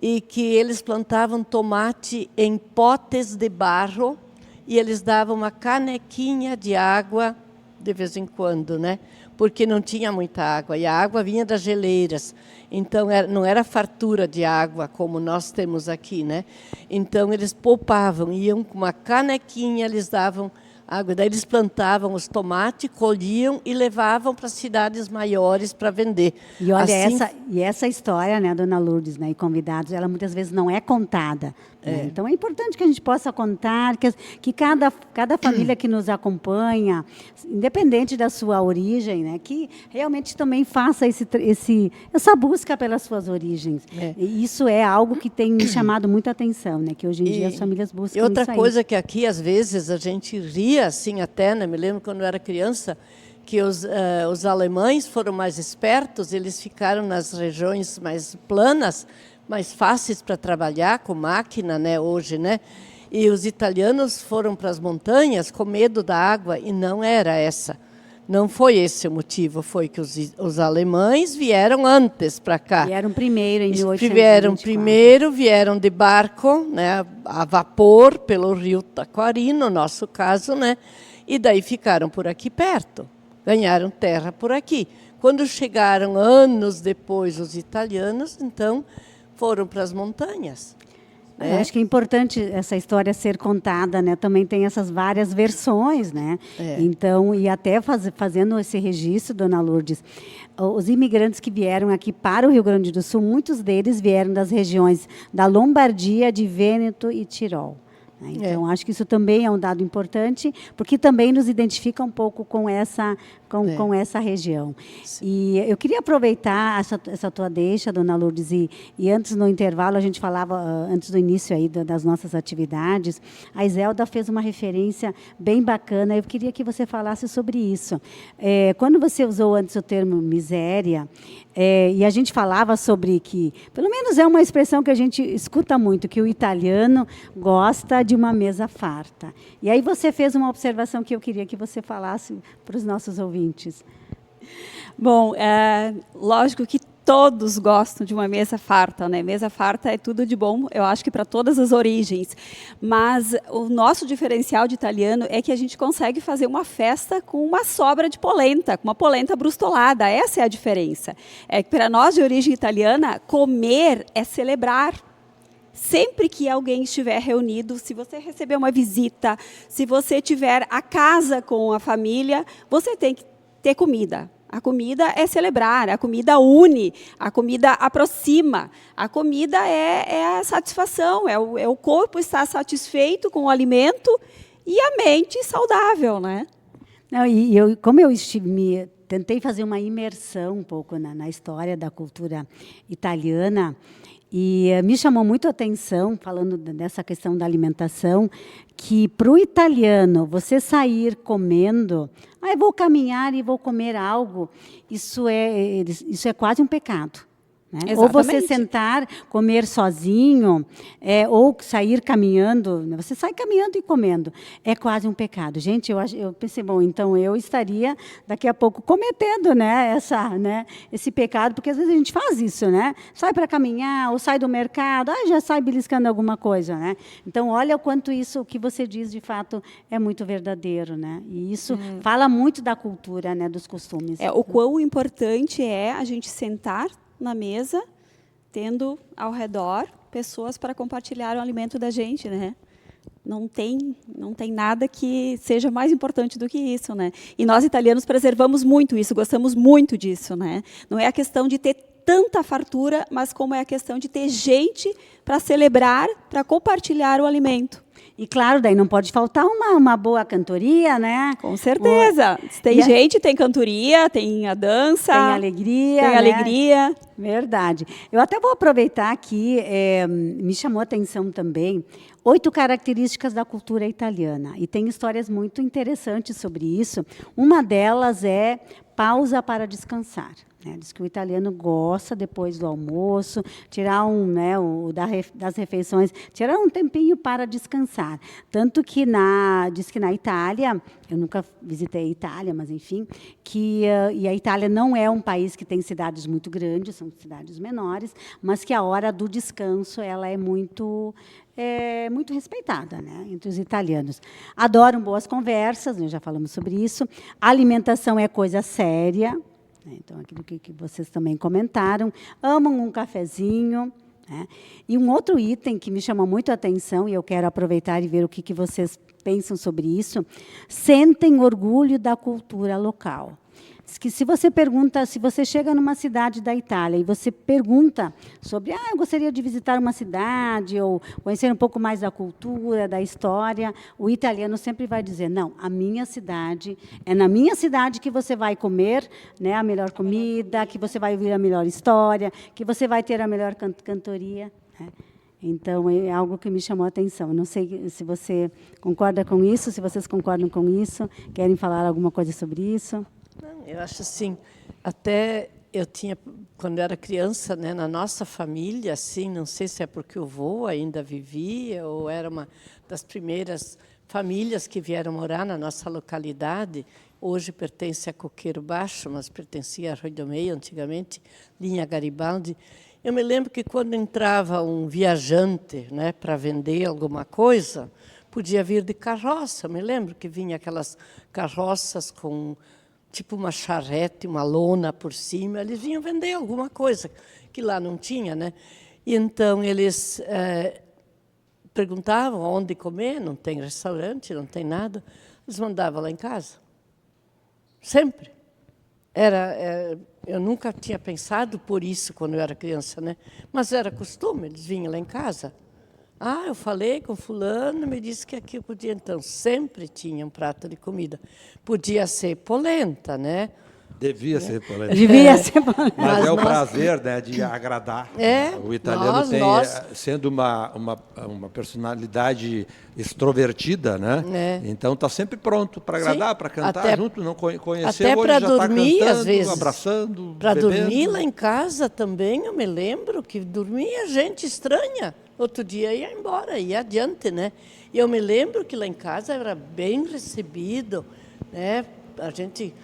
D: e que eles plantavam tomate em potes de barro e eles davam uma canequinha de água de vez em quando, né? Porque não tinha muita água, e a água vinha das geleiras. Então, não era fartura de água como nós temos aqui, né? Então, eles poupavam, iam com uma canequinha, eles davam água. Daí eles plantavam os tomates, colhiam e levavam para cidades maiores para vender.
A: E olha,
D: assim,
A: essa história, né, dona Lourdes, né, e convidados, ela muitas vezes não é contada. Né? Então, é importante que a gente possa contar, que cada família que nos acompanha, independente da sua origem, né, que realmente também faça essa busca pelas suas origens. E isso é algo que tem me chamado muita atenção, né, que hoje em dia as famílias buscam
D: e outra
A: isso aí.
D: coisa que aqui, às vezes, a gente ria, assim, até, né, me lembro quando eu era criança, que os alemães foram mais espertos, eles ficaram nas regiões mais planas mais fáceis para trabalhar com máquina, né, hoje, né? E os italianos foram para as montanhas com medo da água e não era essa. Não foi esse o motivo, foi que os alemães vieram antes para cá.
A: Vieram primeiro em 1824.
D: Vieram de barco, né, a vapor pelo rio Taquari, no nosso caso, né? E daí ficaram por aqui perto, ganharam terra por aqui. Quando chegaram anos depois os italianos, então foram para as montanhas.
A: Acho que é importante essa história ser contada, né? Também tem essas várias versões, né? Então, e até fazendo esse registro, dona Lourdes, os imigrantes que vieram aqui para o Rio Grande do Sul, muitos deles vieram das regiões da Lombardia, de Vêneto e Tirol. Então, acho que isso também é um dado importante, porque também nos identifica um pouco com essa região. Sim. E eu queria aproveitar essa tua deixa, dona Lourdes, e antes, no intervalo, a gente falava, antes do início aí das nossas atividades, a Iselda fez uma referência bem bacana, eu queria que você falasse sobre isso. Quando você usou antes o termo miséria, e a gente falava sobre que, pelo menos é uma expressão que a gente escuta muito, que o italiano gosta de uma mesa farta. E aí você fez uma observação que eu queria que você falasse para os nossos ouvintes.
G: Bom, lógico que todos gostam de uma mesa farta, né? Mesa farta é tudo de bom, eu acho que para todas as origens. Mas o nosso diferencial de italiano é que a gente consegue fazer uma festa com uma sobra de polenta, com uma polenta brustolada. Essa é a diferença. É que para nós de origem italiana, comer é celebrar. Sempre que alguém estiver reunido, se você receber uma visita, se você tiver a casa com a família, você tem que ter comida. A comida é celebrar, a comida une, a comida aproxima, a comida é a satisfação, é o corpo estar satisfeito com o alimento e a mente saudável, né?
A: Não, como eu tentei fazer uma imersão um pouco na história da cultura italiana, e me chamou muito a atenção, falando dessa questão da alimentação, que para o italiano, você sair comendo, eu vou caminhar e vou comer algo, isso é quase um pecado. Né? Ou você sentar, comer sozinho, ou sair caminhando, você sai caminhando e comendo, é quase um pecado. Gente, eu pensei, bom, então eu estaria daqui a pouco cometendo, né, esse pecado, porque às vezes a gente faz isso, né? Sai para caminhar, ou sai do mercado, já sai beliscando alguma coisa, né? Então, olha o quanto isso que você diz, de fato, é muito verdadeiro, né? E isso fala muito da cultura, né, dos costumes.
G: O quão importante é a gente sentar na mesa, tendo ao redor pessoas para compartilhar o alimento da gente, né? Não tem nada que seja mais importante do que isso, né? E nós italianos preservamos muito isso, gostamos muito disso, né? Não é a questão de ter tanta fartura, mas como é a questão de ter gente para celebrar, para compartilhar o alimento.
A: E, claro, daí não pode faltar uma boa cantoria, né?
G: Com certeza. Tem gente, tem cantoria, tem a dança.
A: Tem alegria.
G: Tem alegria.
A: Verdade. Eu até vou aproveitar aqui, me chamou a atenção também, 8 características da cultura italiana. E tem histórias muito interessantes sobre isso. Uma delas é pausa para descansar. Diz que o italiano gosta, depois do almoço, tirar das refeições, tirar um tempinho para descansar. Tanto que diz que na Itália, eu nunca visitei a Itália, mas enfim, e a Itália não é um país que tem cidades muito grandes, são cidades menores, mas que a hora do descanso ela é muito respeitada, né, entre os italianos. Adoram boas conversas, nós já falamos sobre isso. A alimentação é coisa séria. Então, aquilo que vocês também comentaram, amam um cafezinho. Né? E um outro item que me chamou muito a atenção, e eu quero aproveitar e ver o que vocês pensam sobre isso, sentem orgulho da cultura local. Diz que se você chega numa cidade da Itália e você pergunta sobre, eu gostaria de visitar uma cidade, ou conhecer um pouco mais da cultura, da história, o italiano sempre vai dizer, não, a minha cidade, é na minha cidade que você vai comer, né, a melhor comida, que você vai ouvir a melhor história, que você vai ter a melhor cantoria. Né? Então, é algo que me chamou a atenção. Não sei se você concorda com isso, se vocês concordam com isso, querem falar alguma coisa sobre isso?
D: Eu acho assim, até eu tinha, quando eu era criança, né, na nossa família, assim, não sei se é porque o vô ainda vivia ou era uma das primeiras famílias que vieram morar na nossa localidade. Hoje pertence a Coqueiro Baixo, mas pertencia a Arroio do Meio, antigamente, linha Garibaldi. Eu me lembro que quando entrava um viajante, né, para vender alguma coisa, podia vir de carroça. Eu me lembro que vinha aquelas carroças com tipo uma charrete, uma lona por cima. Eles vinham vender alguma coisa que lá não tinha, né? E então eles perguntavam onde comer, não tem restaurante, não tem nada. Eles mandavam lá em casa. Sempre. Eu nunca tinha pensado por isso quando eu era criança, né? Mas era costume, eles vinham lá em casa. Ah, eu falei com fulano, me disse que aqui podia. Então, sempre tinha um prato de comida. Podia ser polenta, né?
F: Devia ser polenta.
A: Devia ser polenta.
F: Mas é o
D: nós-
F: prazer, né, de agradar.
D: É,
F: O italiano tem,
D: nós-
F: sendo uma personalidade extrovertida, né?
D: É.
F: Então está sempre pronto para agradar,
D: Sim,
F: para cantar
D: até-
F: junto, não conheceu,
D: até
F: hoje
D: para
F: já está
D: dormir,
F: cantando,
D: às vezes.
F: abraçando,
D: Para
F: bebendo.
D: dormir lá em casa também, eu me lembro que dormia gente estranha. Outro dia ia embora, ia adiante, né? E eu me lembro que lá em casa era bem recebido, né? A gente,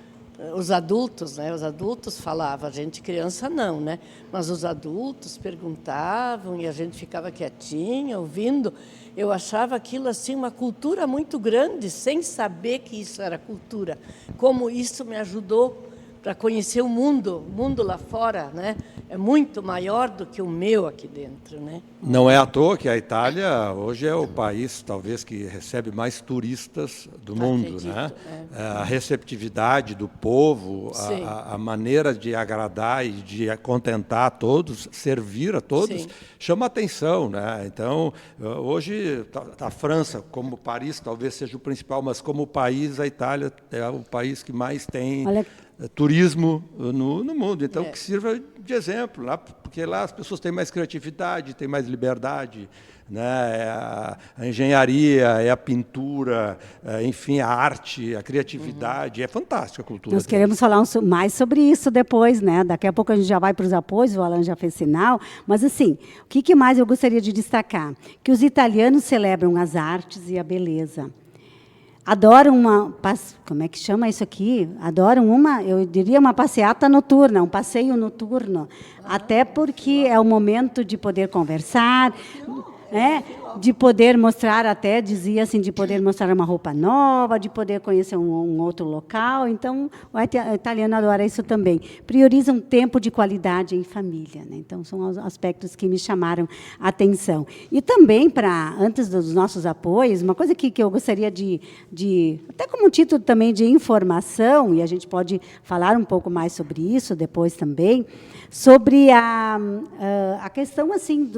D: os adultos, né? Os adultos falavam, a gente criança não, né? Mas os adultos perguntavam e a gente ficava quietinha, ouvindo. Eu achava aquilo assim uma cultura muito grande, sem saber que isso era cultura. Como isso me ajudou para conhecer o mundo lá fora, né? É muito maior do que o meu aqui dentro, né?
F: Não é à toa que a Itália hoje é o país, talvez, que recebe mais turistas do mundo,
D: Acredito,
F: né? A receptividade do povo,
D: Sim.
F: a maneira de agradar e de contentar a todos, servir a todos,
D: Sim.
F: chama atenção, né? Então, hoje, a França, como Paris, talvez seja o principal, mas como país, a Itália é o país que mais tem
A: Olha,
F: turismo no mundo. Então, que sirva de exemplo, lá, porque lá as pessoas têm mais criatividade, têm mais liberdade, né? É a engenharia, é a pintura, enfim, a arte, a criatividade. É fantástica a cultura.
A: nós queremos falar mais sobre isso depois, né? Daqui a pouco a gente já vai para os apoios, o Alan já fez sinal. Mas, assim, o que mais eu gostaria de destacar? Que os italianos celebram as artes e a beleza. Adoram como é que chama isso aqui? Adoram eu diria uma passeata noturna, um passeio noturno. Até porque é o momento de poder conversar, de poder mostrar, até dizia assim, de poder mostrar uma roupa nova, de poder conhecer um outro local. Então, o italiano adora isso também. Prioriza um tempo de qualidade em família, né? Então, são os aspectos que me chamaram a atenção. E também, antes dos nossos apoios, uma coisa que eu gostaria de até como um título também de informação, e a gente pode falar um pouco mais sobre isso depois também, sobre a questão assim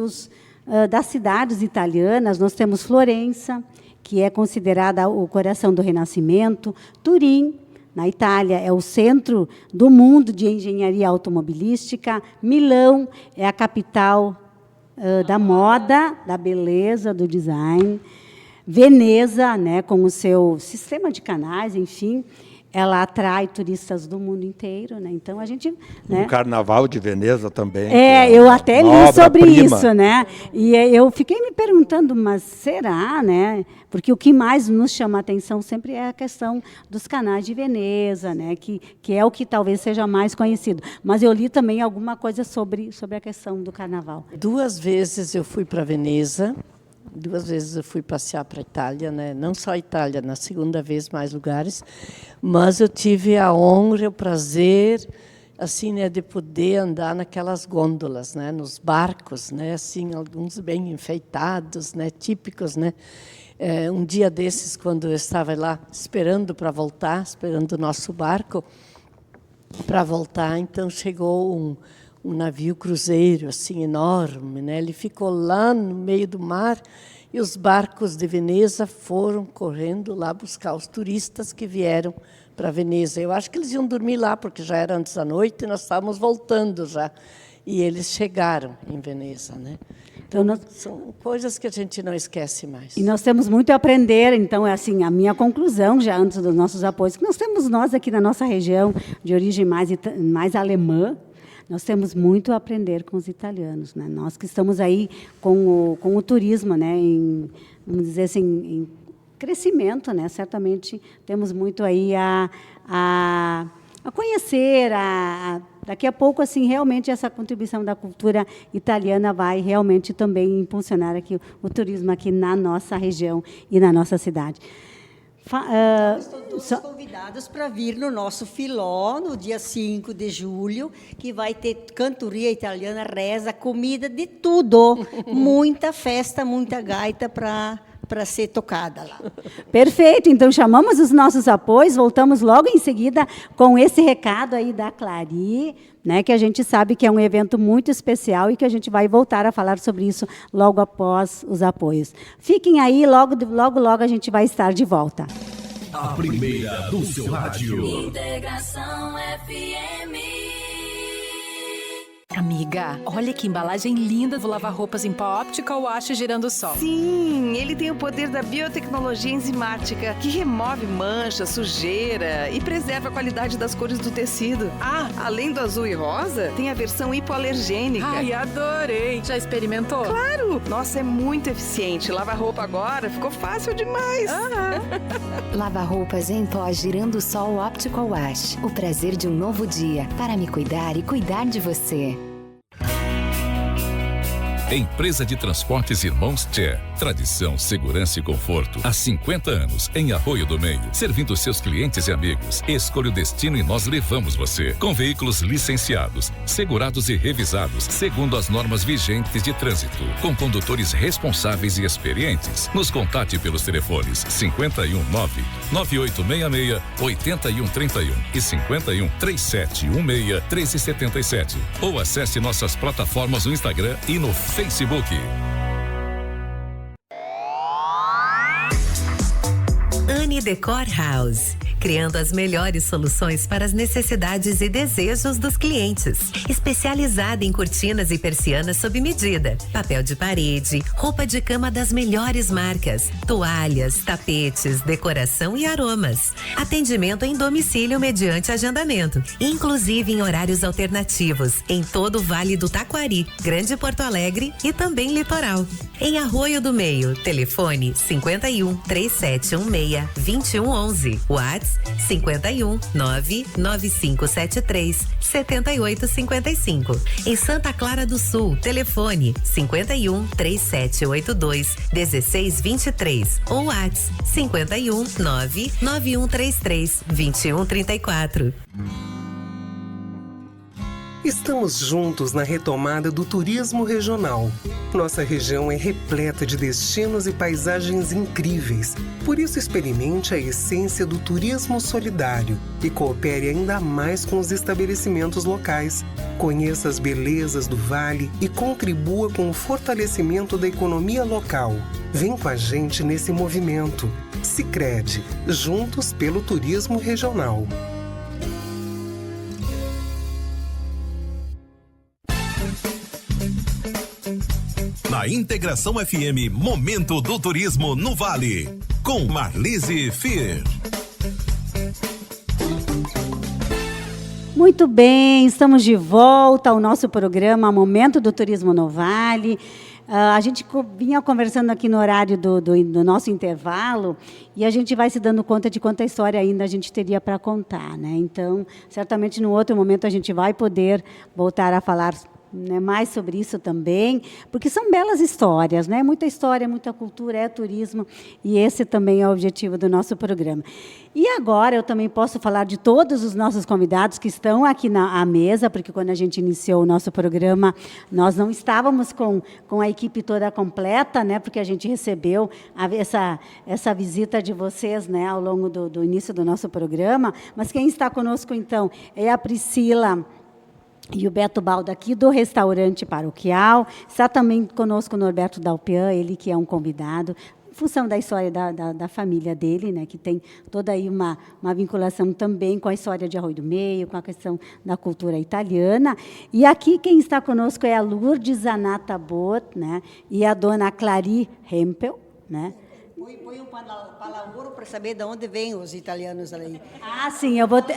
A: das cidades italianas. Nós temos Florença, que é considerada o coração do Renascimento. Turim, na Itália, é o centro do mundo de engenharia automobilística. Milão é a capital da moda, da beleza, do design. Veneza, né, com o seu sistema de canais, enfim, ela atrai turistas do mundo inteiro, né? Então a gente, né?
F: O Carnaval de Veneza também.
A: Eu até li sobre
F: obra-prima.
A: isso, né? E eu fiquei me perguntando, mas será, né? Porque o que mais nos chama a atenção sempre é a questão dos canais de Veneza, né? Que é o que talvez seja mais conhecido. Mas eu li também alguma coisa sobre a questão do Carnaval.
D: 2 vezes eu fui para Veneza. 2 vezes eu fui passear para a Itália, né? Não só a Itália, na segunda vez mais lugares, mas eu tive a honra, o prazer, assim, né, de poder andar naquelas gôndolas, né, nos barcos, né, assim, alguns bem enfeitados, né, típicos, né. Um dia desses, quando eu estava lá esperando para voltar, esperando o nosso barco para voltar, então chegou um navio cruzeiro assim enorme, né? Ele ficou lá no meio do mar e os barcos de Veneza foram correndo lá buscar os turistas que vieram para Veneza. Eu acho que eles iam dormir lá porque já era antes da noite e nós estávamos voltando já. E eles chegaram em Veneza, né? Então, são coisas que a gente não esquece mais.
A: E nós temos muito a aprender, então, é assim, a minha conclusão, já antes dos nossos apoios, que nós temos aqui na nossa região, de origem mais alemã, Nós temos muito a aprender com os italianos, né? Nós que estamos aí com o turismo, né? Vamos dizer assim, em crescimento, né? Certamente temos muito aí a conhecer, daqui a pouco, assim, realmente essa contribuição da cultura italiana vai realmente também impulsionar aqui o turismo aqui na nossa região e na nossa cidade.
B: Estão todos convidados para vir no nosso Filó, no dia 5 de julho, que vai ter cantoria italiana, reza, comida, de tudo. Muita festa, muita gaita para ser tocada lá.
A: Perfeito, então chamamos os nossos apoios, voltamos logo em seguida com esse recado aí da Clari, né, que a gente sabe que é um evento muito especial e que a gente vai voltar a falar sobre isso logo após os apoios. Fiquem aí, logo a gente vai estar de volta.
H: A primeira do seu rádio.
I: Integração FM.
J: Amiga, olha que embalagem linda do lava-roupas em pó Optical Wash Girando Sol.
K: Sim, ele tem o poder da biotecnologia enzimática, que remove mancha, sujeira e preserva a qualidade das cores do tecido. Ah, além do azul e rosa, tem a versão hipoalergênica.
J: Ai, adorei! Já experimentou?
K: Claro! Nossa, é muito eficiente. Lava-roupa agora ficou fácil demais.
L: Lava-roupas em pó Girando Sol Optical Wash. O prazer de um novo dia para me cuidar e cuidar de você.
H: Empresa de Transportes Irmãos Tchê. Tradição, segurança e conforto. Há 50 anos, em Arroio do Meio. Servindo seus clientes e amigos. Escolha o destino e nós levamos você. Com veículos licenciados, segurados e revisados, segundo as normas vigentes de trânsito. Com condutores responsáveis e experientes. Nos contate pelos telefones 519-9866-8131 e 51-3716-1377. Ou acesse nossas plataformas no Instagram e no Facebook.
M: Anne Decor House, criando as melhores soluções para as necessidades e desejos dos clientes. Especializada em cortinas e persianas sob medida, papel de parede, roupa de cama das melhores marcas, toalhas, tapetes, decoração e aromas. Atendimento em domicílio mediante agendamento, inclusive em horários alternativos, em todo o Vale do Taquari, Grande Porto Alegre e também Litoral. Em Arroio do Meio, telefone 51-3716-2111, WhatsApp 51-99573-7855. Em Santa Clara do Sul, telefone 51-3782-1623 ou WhatsApp 51-99133-2134.
N: Estamos juntos na retomada do turismo regional. Nossa região é repleta de destinos e paisagens incríveis. Por isso, experimente a essência do turismo solidário e coopere ainda mais com os estabelecimentos locais. Conheça as belezas do Vale e contribua com o fortalecimento da economia local. Vem com a gente nesse movimento. Sicredi, juntos pelo turismo regional.
H: Na Integração FM, Momento do Turismo no Vale, com Marlise Fier.
A: Muito bem, estamos de volta ao nosso programa Momento do Turismo no Vale. A gente vinha conversando aqui no horário do nosso intervalo e a gente vai se dando conta de quanta história ainda a gente teria para contar, né? Então, certamente, no outro momento, a gente vai poder voltar a falar, né, mais sobre isso também, porque são belas histórias, né? Muita história, muita cultura, é turismo, e esse também é o objetivo do nosso programa. E agora eu também posso falar de todos os nossos convidados que estão aqui à mesa, porque quando a gente iniciou o nosso programa, nós não estávamos com a equipe toda completa, né? Porque a gente recebeu essa visita de vocês, né, ao longo do início do nosso programa. Mas quem está conosco, então, é a Priscila e o Beto Baldo aqui do Restaurante Paroquial. Está também conosco o Norberto Dalpian, ele que é um convidado, em função da história da família dele, né, que tem toda aí uma vinculação também com a história de Arroio do Meio, com a questão da cultura italiana. E aqui quem está conosco é a Lourdes Zanata Bot, né, e a dona Clari Rempel, né?
B: Põe um palauro para saber de onde vêm os italianos ali.
A: Ah, sim, eu vou ter...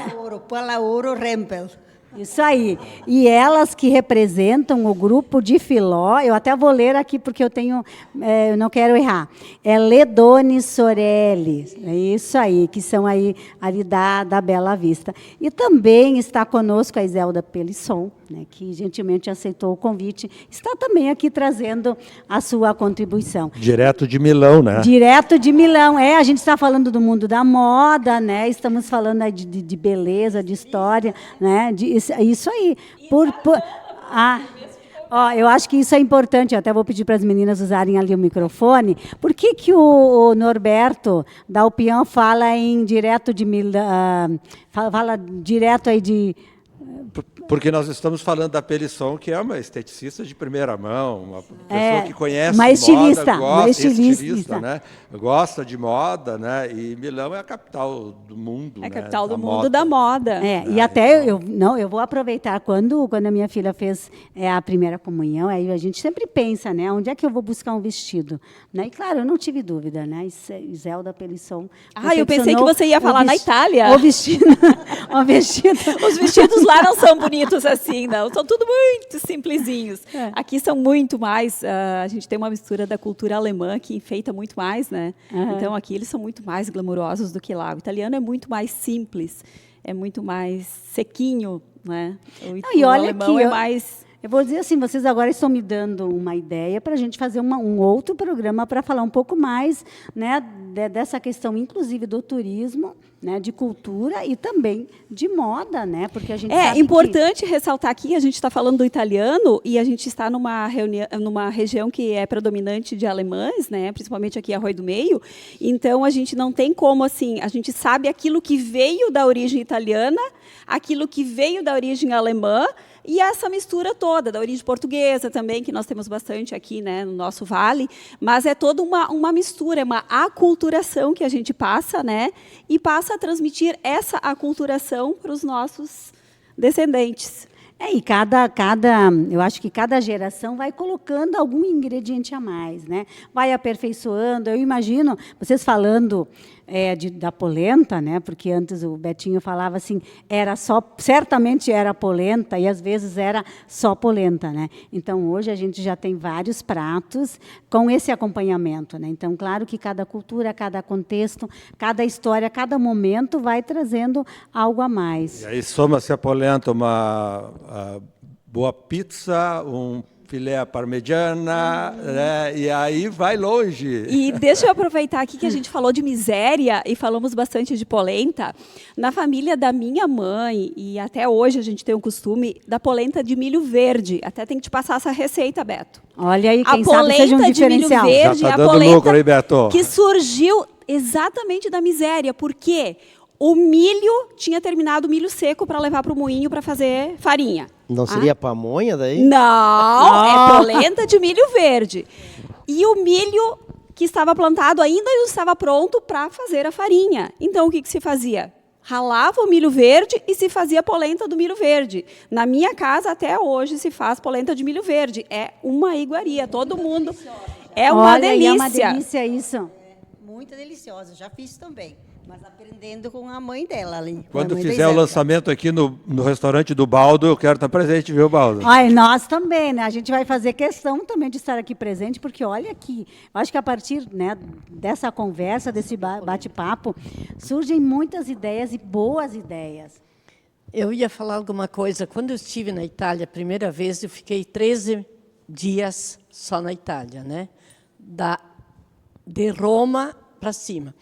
B: Palauro Rempel.
A: Isso aí. E elas que representam o grupo de Filó, eu até vou ler aqui porque eu não quero errar. É Ledone Sorelli, é isso aí, que são aí ali da Bela Vista. E também está conosco a Iselda Pelisson, né, que gentilmente aceitou o convite, está também aqui trazendo a sua contribuição.
F: Direto de Milão, né?
A: Direto de Milão, a gente está falando do mundo da moda, né? Estamos falando aí de beleza, de história, né? Isso aí. Eu acho que isso é importante, eu até vou pedir para as meninas usarem ali o microfone. Por que o Norberto Dalpian fala em direto de Milão, fala direto aí de...
F: Porque nós estamos falando da Pelisson, que é uma esteticista de primeira mão, uma pessoa que conhece
A: uma estilista,
F: moda, estilista, né? Gosta de moda, né? E Milão é a capital do mundo,
G: É a
F: né?
G: capital do mundo
F: moda.
G: da moda.
A: E até eu vou aproveitar quando a minha filha fez a primeira comunhão, aí a gente sempre pensa, né? Onde é que eu vou buscar um vestido? Né? E claro, eu não tive dúvida, né? Iselda Pelisson.
G: Eu pensei que você ia falar na Itália.
A: O vestido.
G: Os vestidos lá não são bonitos assim, não. São tudo muito simplesinhos. Aqui são muito mais... a gente tem uma mistura da cultura alemã que enfeita muito mais, né? Então, aqui eles são muito mais glamurosos do que lá. O italiano é muito mais simples, é muito mais sequinho, né?
A: E
G: o
A: olha
G: alemão
A: aqui,
G: é mais...
A: Eu vou dizer assim, vocês agora estão me dando uma ideia para a gente fazer um outro programa para falar um pouco mais, né, dessa questão, inclusive, do turismo, né, de cultura e também de moda, né, porque a gente sabe
G: importante ressaltar aqui, a gente está falando do italiano e a gente está numa região que é predominante de alemães, né, principalmente aqui Arroio do Meio, então a gente não tem como, assim, a gente sabe aquilo que veio da origem italiana, aquilo que veio da origem alemã, e essa mistura toda, da origem portuguesa também, que nós temos bastante aqui, né, no nosso vale, mas é toda uma mistura, é uma aculturação que a gente passa, né, e passa a transmitir essa aculturação para os nossos descendentes.
A: E eu acho que cada geração vai colocando algum ingrediente a mais, né? Vai aperfeiçoando. Eu imagino, vocês falando da polenta, né? Porque antes o Betinho falava assim, certamente era polenta e às vezes era só polenta, né? Então hoje a gente já tem vários pratos com esse acompanhamento, né? Então claro que cada cultura, cada contexto, cada história, cada momento vai trazendo algo a mais.
F: E aí soma-se a polenta uma boa pizza, um filé à parmegiana, né? E aí vai longe.
G: E deixa eu aproveitar aqui que a gente falou de miséria e falamos bastante de polenta. Na família da minha mãe, e até hoje a gente tem o costume da polenta de milho verde. Até tem que te passar essa receita, Beto.
A: Olha aí, quem sabe seja um diferencial.
G: A polenta de milho verde
F: Já tá
G: é a
F: dando
G: polenta
F: lucro aí, Beto.
G: que surgiu exatamente da miséria. Por quê? O milho tinha terminado o milho seco para levar para o moinho para fazer farinha.
C: Não seria pamonha daí?
G: Não, é polenta de milho verde. E o milho que estava plantado ainda não estava pronto para fazer a farinha. Então, o que se fazia? Ralava o milho verde e se fazia polenta do milho verde. Na minha casa, até hoje, se faz polenta de milho verde. É uma iguaria, todo mundo... É uma delícia.
A: É uma delícia isso.
B: Muito deliciosa, já fiz também. Mas aprendendo com a mãe dela ali.
F: Quando fizer o lançamento aqui no restaurante do Baldo, eu quero estar presente, viu, Baldo?
A: Nós também, né? A gente vai fazer questão também de estar aqui presente, porque olha aqui, eu acho que a partir, né, dessa conversa, desse bate-papo, surgem muitas ideias e boas ideias.
D: Eu ia falar alguma coisa. Quando eu estive na Itália a primeira vez, eu fiquei 13 dias só na Itália, né? De Roma para cima.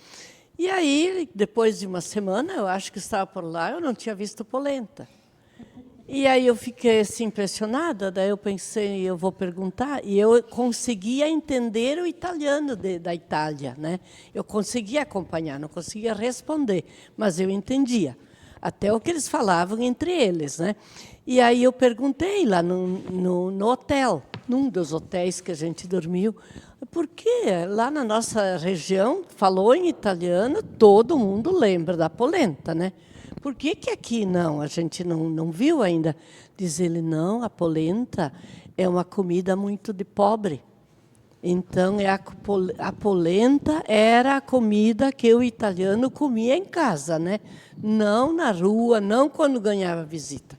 D: E aí, depois de uma semana, eu acho que estava por lá, eu não tinha visto polenta. E aí eu fiquei assim, impressionada, daí eu pensei, eu vou perguntar, e eu conseguia entender o italiano da Itália, né? Eu conseguia acompanhar, não conseguia responder, mas eu entendia, até o que eles falavam entre eles, né? E aí eu perguntei lá no hotel, num dos hotéis que a gente dormiu, porque lá na nossa região, falou em italiano, todo mundo lembra da polenta, né? Por que aqui não? A gente não viu ainda. Diz ele, não, a polenta é uma comida muito de pobre. Então, a polenta era a comida que o italiano comia em casa, né? Não na rua, não quando ganhava visita.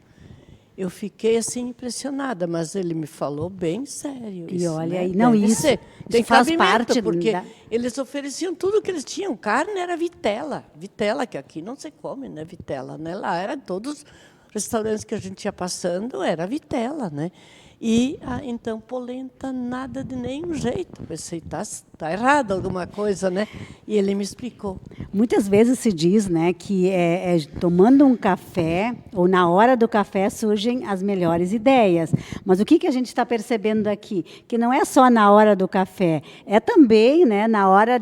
D: Eu fiquei assim impressionada, mas ele me falou bem sério.
A: E
D: isso,
A: olha
D: né?
A: aí, não,
D: Deve
A: isso
D: ser. Tem
A: faz
D: cabimento,
A: parte
D: porque
A: da...
D: eles ofereciam tudo que eles tinham. Carne era vitela, que aqui não se come, né? Vitela, né? Lá era todos os restaurantes que a gente ia passando era vitela, né? E então polenta nada de nenhum jeito. Pensei, tá errado alguma coisa, né? E ele me explicou.
A: Muitas vezes se diz, né, que tomando um café ou na hora do café surgem as melhores ideias. Mas o que a gente está percebendo aqui? Que não é só na hora do café, é também, né, na hora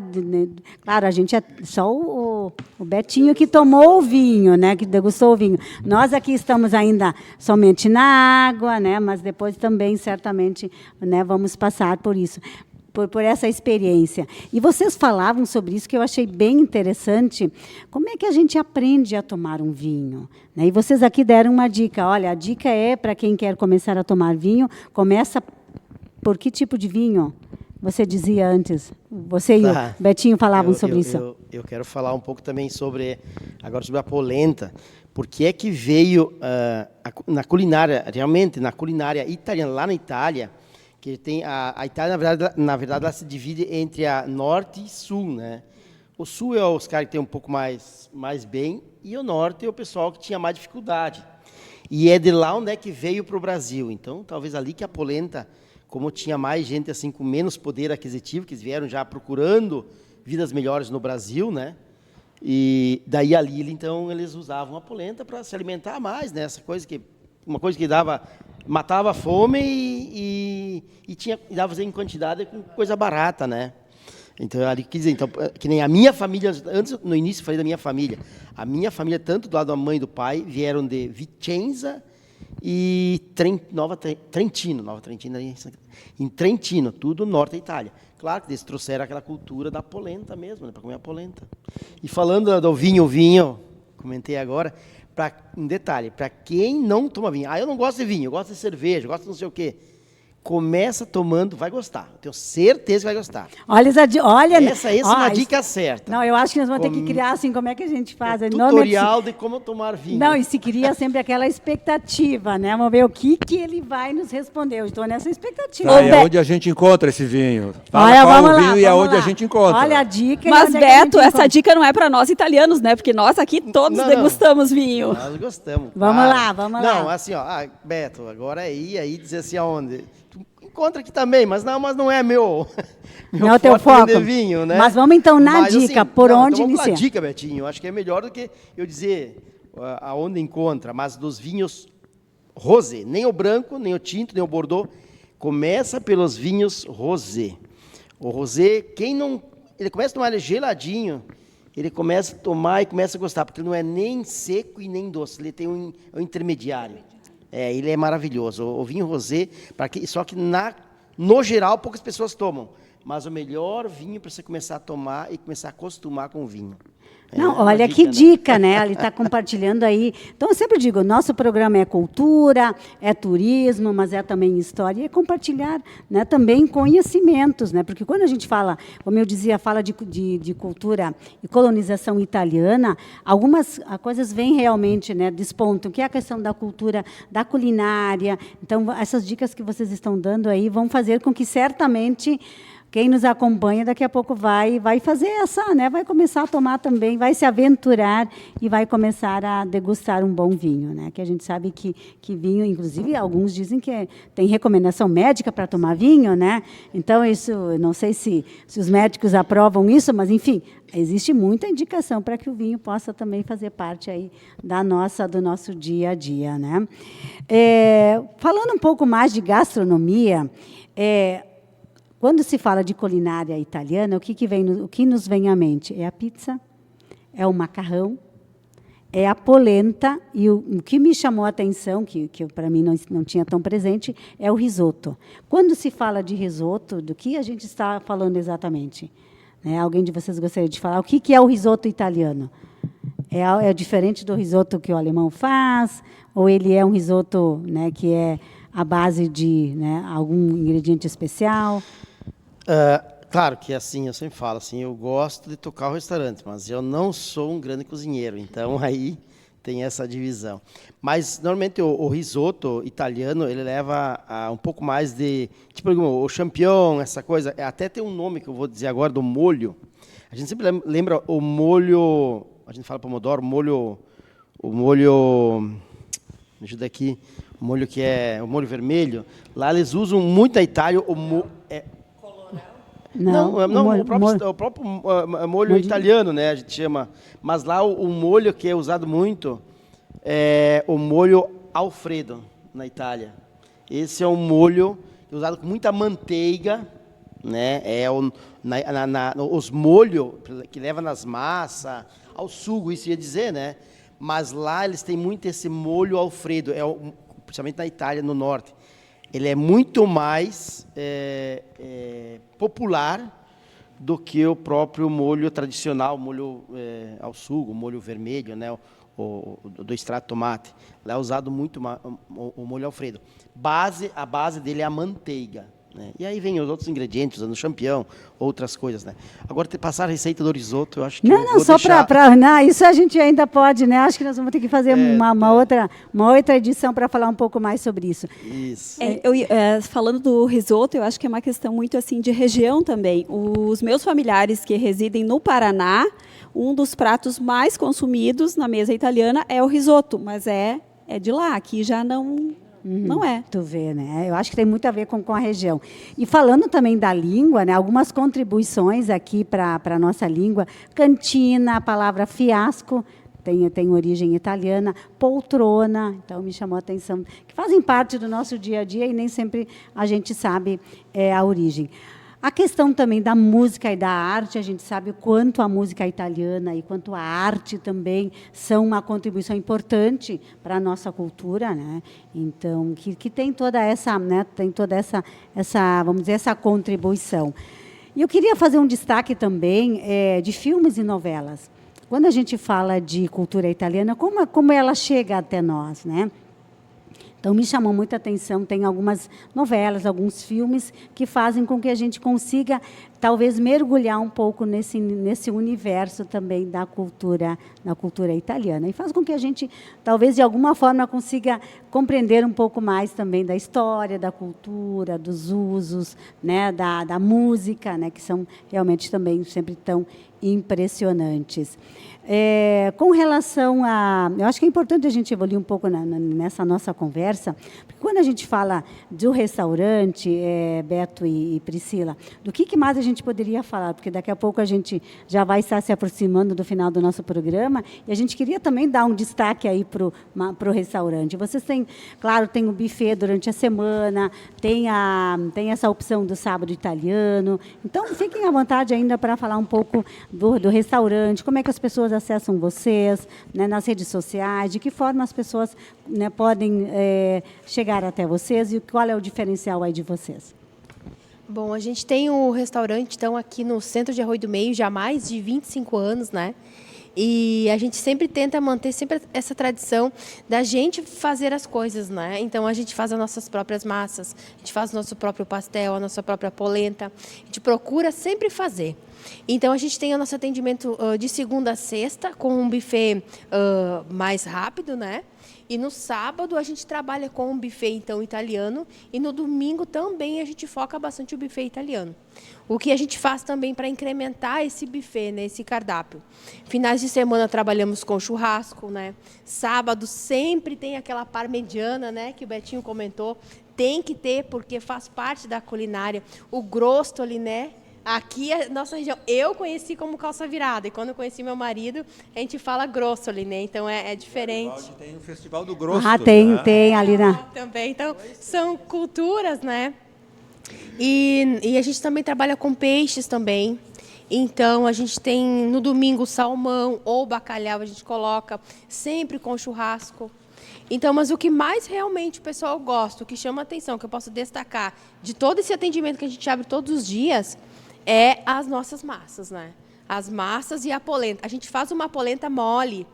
A: claro, a gente é só o Betinho que tomou o vinho, né, que degustou o vinho. Nós aqui estamos ainda somente na água, né, mas depois também certamente, né, vamos passar por isso. Por essa experiência. E vocês falavam sobre isso, que eu achei bem interessante. Como é que a gente aprende a tomar um vinho? Né? E vocês aqui deram uma dica. Olha, a dica é, para quem quer começar a tomar vinho, começa por que tipo de vinho? Você dizia antes. Você e o Betinho falavam sobre isso.
C: Eu quero falar um pouco também sobre a polenta. Por que é que veio na culinária, realmente, na culinária italiana, lá na Itália, que tem a Itália, na verdade, ela se divide entre a norte e sul, né? O sul é os caras que têm um pouco mais bem, e o norte é o pessoal que tinha mais dificuldade. E é de lá onde é que veio para o Brasil. Então, talvez ali que a polenta, como tinha mais gente assim com menos poder aquisitivo, que eles vieram já procurando vidas melhores no Brasil, né? E daí ali, então, eles usavam a polenta para se alimentar mais, né? Uma coisa que matava a fome e dava em quantidade com coisa barata, né? Então, ali, quer dizer, que nem a minha família, antes, no início, falei da minha família. A minha família, tanto do lado da mãe e do pai, vieram de Vicenza e Nova Trentino, em Trentino, tudo norte da Itália. Claro que eles trouxeram aquela cultura da polenta mesmo, né, para comer a polenta. E falando do vinho, comentei agora, um detalhe, para quem não toma vinho, eu não gosto de vinho, eu gosto de cerveja, eu gosto de não sei o quê. Começa tomando, vai gostar. Tenho certeza que vai gostar.
A: Essa
C: é uma dica certa.
A: Não, eu acho que nós vamos ter que criar assim, como é que a gente faz?
C: Tutorial de como tomar vinho.
A: Não, e se cria sempre aquela expectativa, né? Vamos ver o que ele vai nos responder. Eu estou nessa expectativa.
F: É onde a gente encontra esse vinho. Fala qual o vinho e é onde a gente encontra.
A: Olha a dica.
G: Mas, Beto, essa dica não é para nós italianos, né? Porque nós aqui todos degustamos vinho.
C: Nós gostamos.
A: Vamos lá.
C: Não, assim, Beto, agora é ir aí dizer assim aonde... Encontra aqui também, mas não é meu
A: não é teu foco
C: de vinho, né?
A: Mas vamos então na dica, assim, onde
C: vamos
A: iniciar?
C: Vamos dica, Betinho. Eu acho que é melhor do que eu dizer aonde encontra, mas dos vinhos rosé, nem o branco, nem o tinto, nem o bordeaux. Começa pelos vinhos rosé. O rosé, ele começa a tomar ele geladinho, ele começa a tomar e começa a gostar, porque ele não é nem seco e nem doce, ele tem um intermediário. Ele é maravilhoso. O vinho rosé, só que no geral poucas pessoas tomam. Mas o melhor vinho para você começar a tomar e começar a acostumar com o vinho.
A: Não, olha que dica, né? Ele está compartilhando aí. Então, eu sempre digo, nosso programa é cultura, é turismo, mas é também história, e é compartilhar, né, também conhecimentos, né? Porque quando a gente fala, como eu dizia, fala de cultura e colonização italiana, algumas coisas vêm realmente, né, despontam, que é a questão da cultura, da culinária. Então, essas dicas que vocês estão dando aí vão fazer com que certamente quem nos acompanha daqui a pouco vai fazer essa, né? Vai começar a tomar também, vai se aventurar e vai começar a degustar um bom vinho, né? Que a gente sabe que vinho, inclusive, alguns dizem que tem recomendação médica para tomar vinho, né? Então, isso, não sei se os médicos aprovam isso, mas, enfim, existe muita indicação para que o vinho possa também fazer parte aí do nosso dia a dia, né? Falando um pouco mais de gastronomia, quando se fala de culinária italiana, o que nos vem à mente? É a pizza, é o macarrão, é a polenta, e o que me chamou a atenção, que para mim não tinha tão presente, é o risoto. Quando se fala de risoto, do que a gente está falando exatamente? Alguém de vocês gostaria de falar? O que é o risoto italiano? É diferente do risoto que o alemão faz? Ou ele é um risoto, né, que é à base de, né, algum ingrediente especial?
C: Claro que assim, eu sempre falo assim, eu gosto de tocar o restaurante, mas eu não sou um grande cozinheiro, então aí Tem essa divisão. Mas, normalmente, o risoto italiano, ele leva a um pouco mais de... Tipo, o champignon, essa coisa. Até tem um nome que eu vou dizer agora, do molho. A gente sempre lembra o molho... A gente fala pomodoro, o molho... Me ajuda aqui. O molho que é o molho vermelho. Lá eles usam muito na Itália o molho... O próprio molho italiano, né, a gente chama. Mas lá o molho que é usado muito é o molho Alfredo, na Itália. Esse é um molho usado com muita manteiga, né? Os molhos que leva nas massas, ao sugo, isso ia dizer, né? Mas lá eles têm muito esse molho Alfredo, principalmente na Itália, no norte. Ele é muito mais popular do que o próprio molho tradicional, o molho ao sugo, o molho vermelho, né, do extrato de tomate. Lá é usado muito o molho Alfredo. A base dele é a manteiga. Né? E aí vem os outros ingredientes, usando champignon, outras coisas. Né? Agora, passar a receita do risoto, eu acho que
A: não, só para... Isso a gente ainda pode, né? Acho que nós vamos ter que fazer uma outra edição para falar um pouco mais sobre isso.
C: Isso.
G: Falando do risoto, eu acho que é uma questão muito assim de região também. Os meus familiares que residem no Paraná, um dos pratos mais consumidos na mesa italiana é o risoto, mas é de lá, aqui já não... Não é.
A: Tu vê, né? Eu acho que tem muito a ver com a região. E falando também da língua, né? Algumas contribuições aqui para a nossa língua. Cantina, a palavra fiasco, tem origem italiana. Poltrona, então me chamou a atenção, que fazem parte do nosso dia a dia e nem sempre a gente sabe a origem. A questão também da música e da arte, a gente sabe o quanto a música italiana e quanto a arte também são uma contribuição importante para a nossa cultura, né? Então, que tem toda essa, né, vamos dizer, essa contribuição. E eu queria fazer um destaque também de filmes e novelas. Quando a gente fala de cultura italiana, como ela chega até nós, né? Então, me chamou muita atenção, tem algumas novelas, alguns filmes que fazem com que a gente consiga, talvez, mergulhar um pouco nesse universo também da cultura italiana. E faz com que a gente, talvez, de alguma forma, consiga compreender um pouco mais também da história, da cultura, dos usos, né, da música, né, que são realmente também sempre tão impressionantes. Com relação a... Eu acho que é importante a gente evoluir um pouco nessa nossa conversa, porque quando a gente fala do restaurante, Beto e Priscila, do que mais a gente poderia falar? Porque daqui a pouco a gente já vai estar se aproximando do final do nosso programa e a gente queria também dar um destaque aí para o restaurante. Vocês têm, claro, tem o buffet durante a semana, tem essa opção do sábado italiano. Então, fiquem à vontade ainda para falar um pouco do restaurante, como é que as pessoas acessam vocês, né, nas redes sociais, de que forma as pessoas, né, podem chegar até vocês e qual é o diferencial aí de vocês?
E: Bom, a gente tem o restaurante, então, aqui no centro de Arroio do Meio, já há mais de 25 anos, né? E a gente sempre tenta manter sempre essa tradição da gente fazer as coisas, né? Então, a gente faz as nossas próprias massas, a gente faz o nosso próprio pastel, a nossa própria polenta, a gente procura sempre fazer. Então, a gente tem o nosso atendimento de segunda a sexta, com um buffet mais rápido, né? E no sábado a gente trabalha com um buffet, então, italiano. E no domingo também a gente foca bastante o buffet italiano. O que a gente faz também para incrementar esse buffet, né, esse cardápio. Finais de semana trabalhamos com churrasco, né? Sábado sempre tem aquela parmegiana, né, que o Betinho comentou. Tem que ter, porque faz parte da culinária. O grostoli, né? Aqui, a nossa região, eu conheci como calça virada, e quando eu conheci meu marido, a gente fala grossoli, né? Então, é diferente.
F: Tem o Festival do Grosso.
A: Tem ali na...
E: Também, então, são culturas, né? E a gente também trabalha com peixes também. Então, a gente tem, no domingo, salmão ou bacalhau, a gente coloca sempre com churrasco. Então, mas o que mais realmente o pessoal gosta, o que chama atenção, que eu posso destacar, de todo esse atendimento que a gente abre todos os dias, é as nossas massas, né? As massas e a polenta. A gente faz uma polenta mole.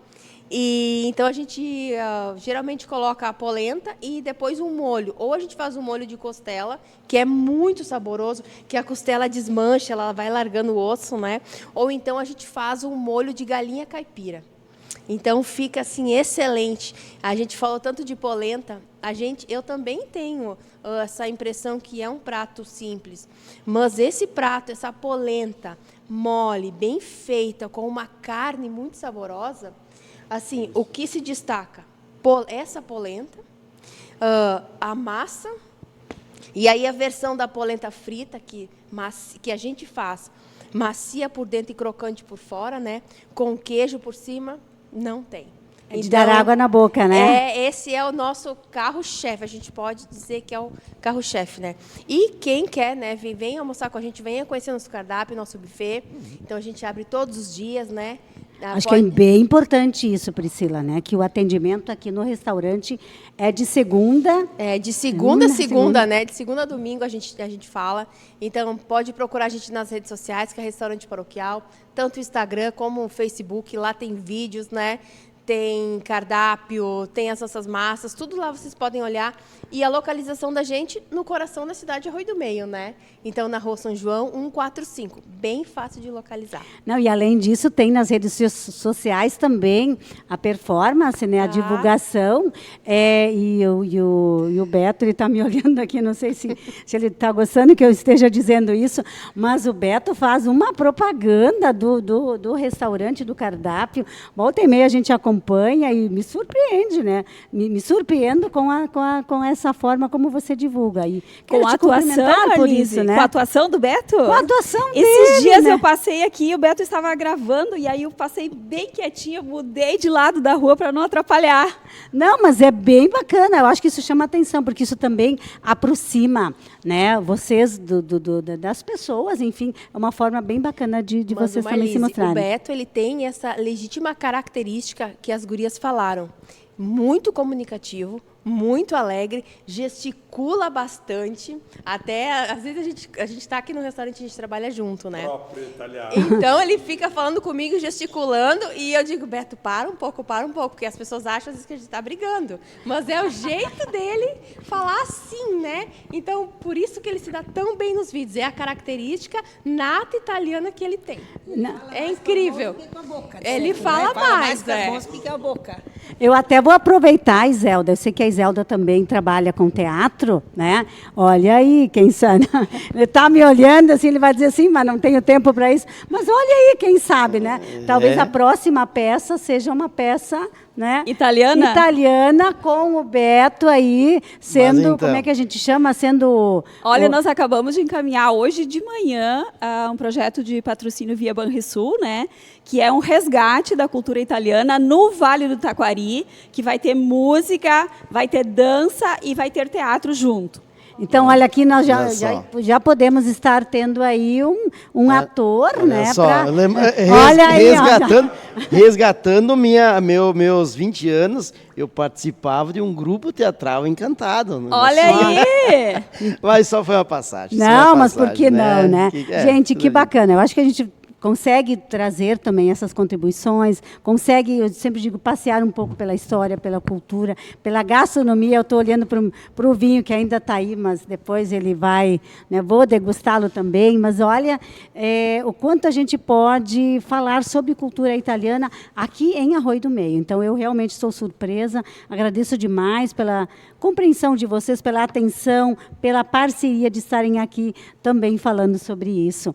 E: E então a gente geralmente coloca a polenta e depois um molho. Ou a gente faz um molho de costela, que é muito saboroso, que a costela desmancha, ela vai largando o osso, né? Ou então a gente faz um molho de galinha caipira. Então fica assim excelente. A gente falou tanto de polenta, eu também tenho essa impressão que é um prato simples, mas esse prato, essa polenta mole, bem feita, com uma carne muito saborosa, assim, o que se destaca? Essa polenta, a massa, e aí a versão da polenta frita que a gente faz, macia por dentro e crocante por fora, né? Com queijo por cima, não tem.
A: É de dar água na boca, né?
E: Esse é o nosso carro-chefe, a gente pode dizer que é o carro-chefe, né? E quem quer, né, vem almoçar com a gente, venha conhecer nosso cardápio, nosso buffet. Então a gente abre todos os dias, né?
A: Acho que é bem importante isso, Priscila, né? Que o atendimento aqui no restaurante é de segunda...
E: de segunda a segunda, né? De segunda a domingo a gente fala. Então, pode procurar a gente nas redes sociais, que é Restaurante Paroquial, tanto o Instagram como o Facebook. Lá tem vídeos, né? Tem cardápio, tem as nossas massas, tudo lá vocês podem olhar. E a localização da gente no coração da cidade de Arroio do Meio, né? Então, na Rua São João, 145. Bem fácil de localizar.
A: Não, e além disso, tem nas redes sociais também a performance, né? A divulgação. E o Beto, ele está me olhando aqui, não sei se ele está gostando que eu esteja dizendo isso, mas o Beto faz uma propaganda do restaurante, do cardápio. Volta e meia a gente acompanha e me surpreende, né? Me surpreendo com essa forma como você divulga. E
G: com a atuação,
A: por isso, né?
G: Com a atuação do Beto?
A: Com a atuação dele,
G: Esses dias,
A: né?
G: eu passei aqui, o Beto estava gravando, e aí eu passei bem quietinha, mudei de lado da rua para não atrapalhar.
A: Não, mas é bem bacana, eu acho que isso chama atenção, porque isso também aproxima, né, vocês das pessoas, enfim, é uma forma bem bacana de vocês também se mostrarem.
E: O Beto, ele tem essa legítima característica que as gurias falaram. Muito comunicativo, muito alegre, gesticula bastante. Até, às vezes, a gente está aqui no restaurante, a gente trabalha junto, né?
F: Próprio italiano.
E: Então, ele fica falando comigo, gesticulando, e eu digo, Beto, para um pouco, porque as pessoas acham, às vezes, que a gente está brigando. Mas é o jeito dele falar assim, né? Então, por isso que ele se dá tão bem nos vídeos. É a característica nata italiana que ele tem. É incrível. Ele fala mais.
B: Com as mãos que a boca.
A: Eu até vou aproveitar, Iselda. Eu sei que a Iselda também trabalha com teatro, né? Olha aí, quem sabe. Ele está me olhando assim, ele vai dizer assim, mas não tenho tempo para isso. Mas olha aí, quem sabe, né? Talvez a próxima peça seja uma peça, né? Italiana com o Beto aí, sendo, então, como é que a gente chama? Sendo...
G: Olha, nós acabamos de encaminhar hoje de manhã um projeto de patrocínio via Banrisul, né? Que é um resgate da cultura italiana no Vale do Taquari, que vai ter música, vai ter dança e vai ter teatro junto.
A: Então, olha, aqui nós já podemos estar tendo aí um ator, olha, né?
C: Olha aí, resgatando meus 20 anos, eu participava de um grupo teatral encantado.
G: Olha aí!
C: Mas só foi uma passagem.
A: Não, mas por que não, né? Gente, que bacana. Eu acho que a gente consegue trazer também essas contribuições, consegue, eu sempre digo, passear um pouco pela história, pela cultura, pela gastronomia. Eu estou olhando para o vinho, que ainda está aí, mas depois ele vai, né, vou degustá-lo também. Mas olha o quanto a gente pode falar sobre cultura italiana aqui em Arroio do Meio. Então, eu realmente estou surpresa, agradeço demais pela compreensão de vocês, pela atenção, pela parceria de estarem aqui também falando sobre isso.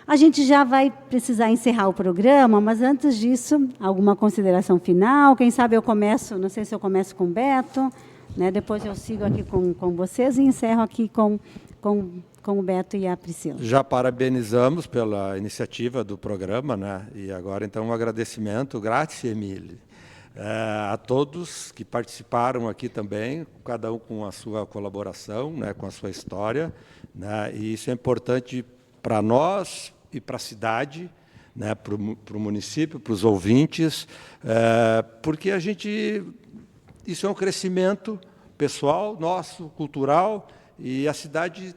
A: A gente já vai precisar encerrar o programa, mas antes disso, alguma consideração final? Quem sabe eu começo, não sei se eu começo com o Beto, né? Depois eu sigo aqui com vocês e encerro aqui com o Beto e a Priscila.
F: Já parabenizamos pela iniciativa do programa, né? E agora, então, um agradecimento, grazie, Emile, a todos que participaram aqui também, cada um com a sua colaboração, né? Com a sua história, né? E isso é importante para nós e para a cidade, né, para o município, para os ouvintes, porque isso é um crescimento pessoal, nosso, cultural, e a cidade,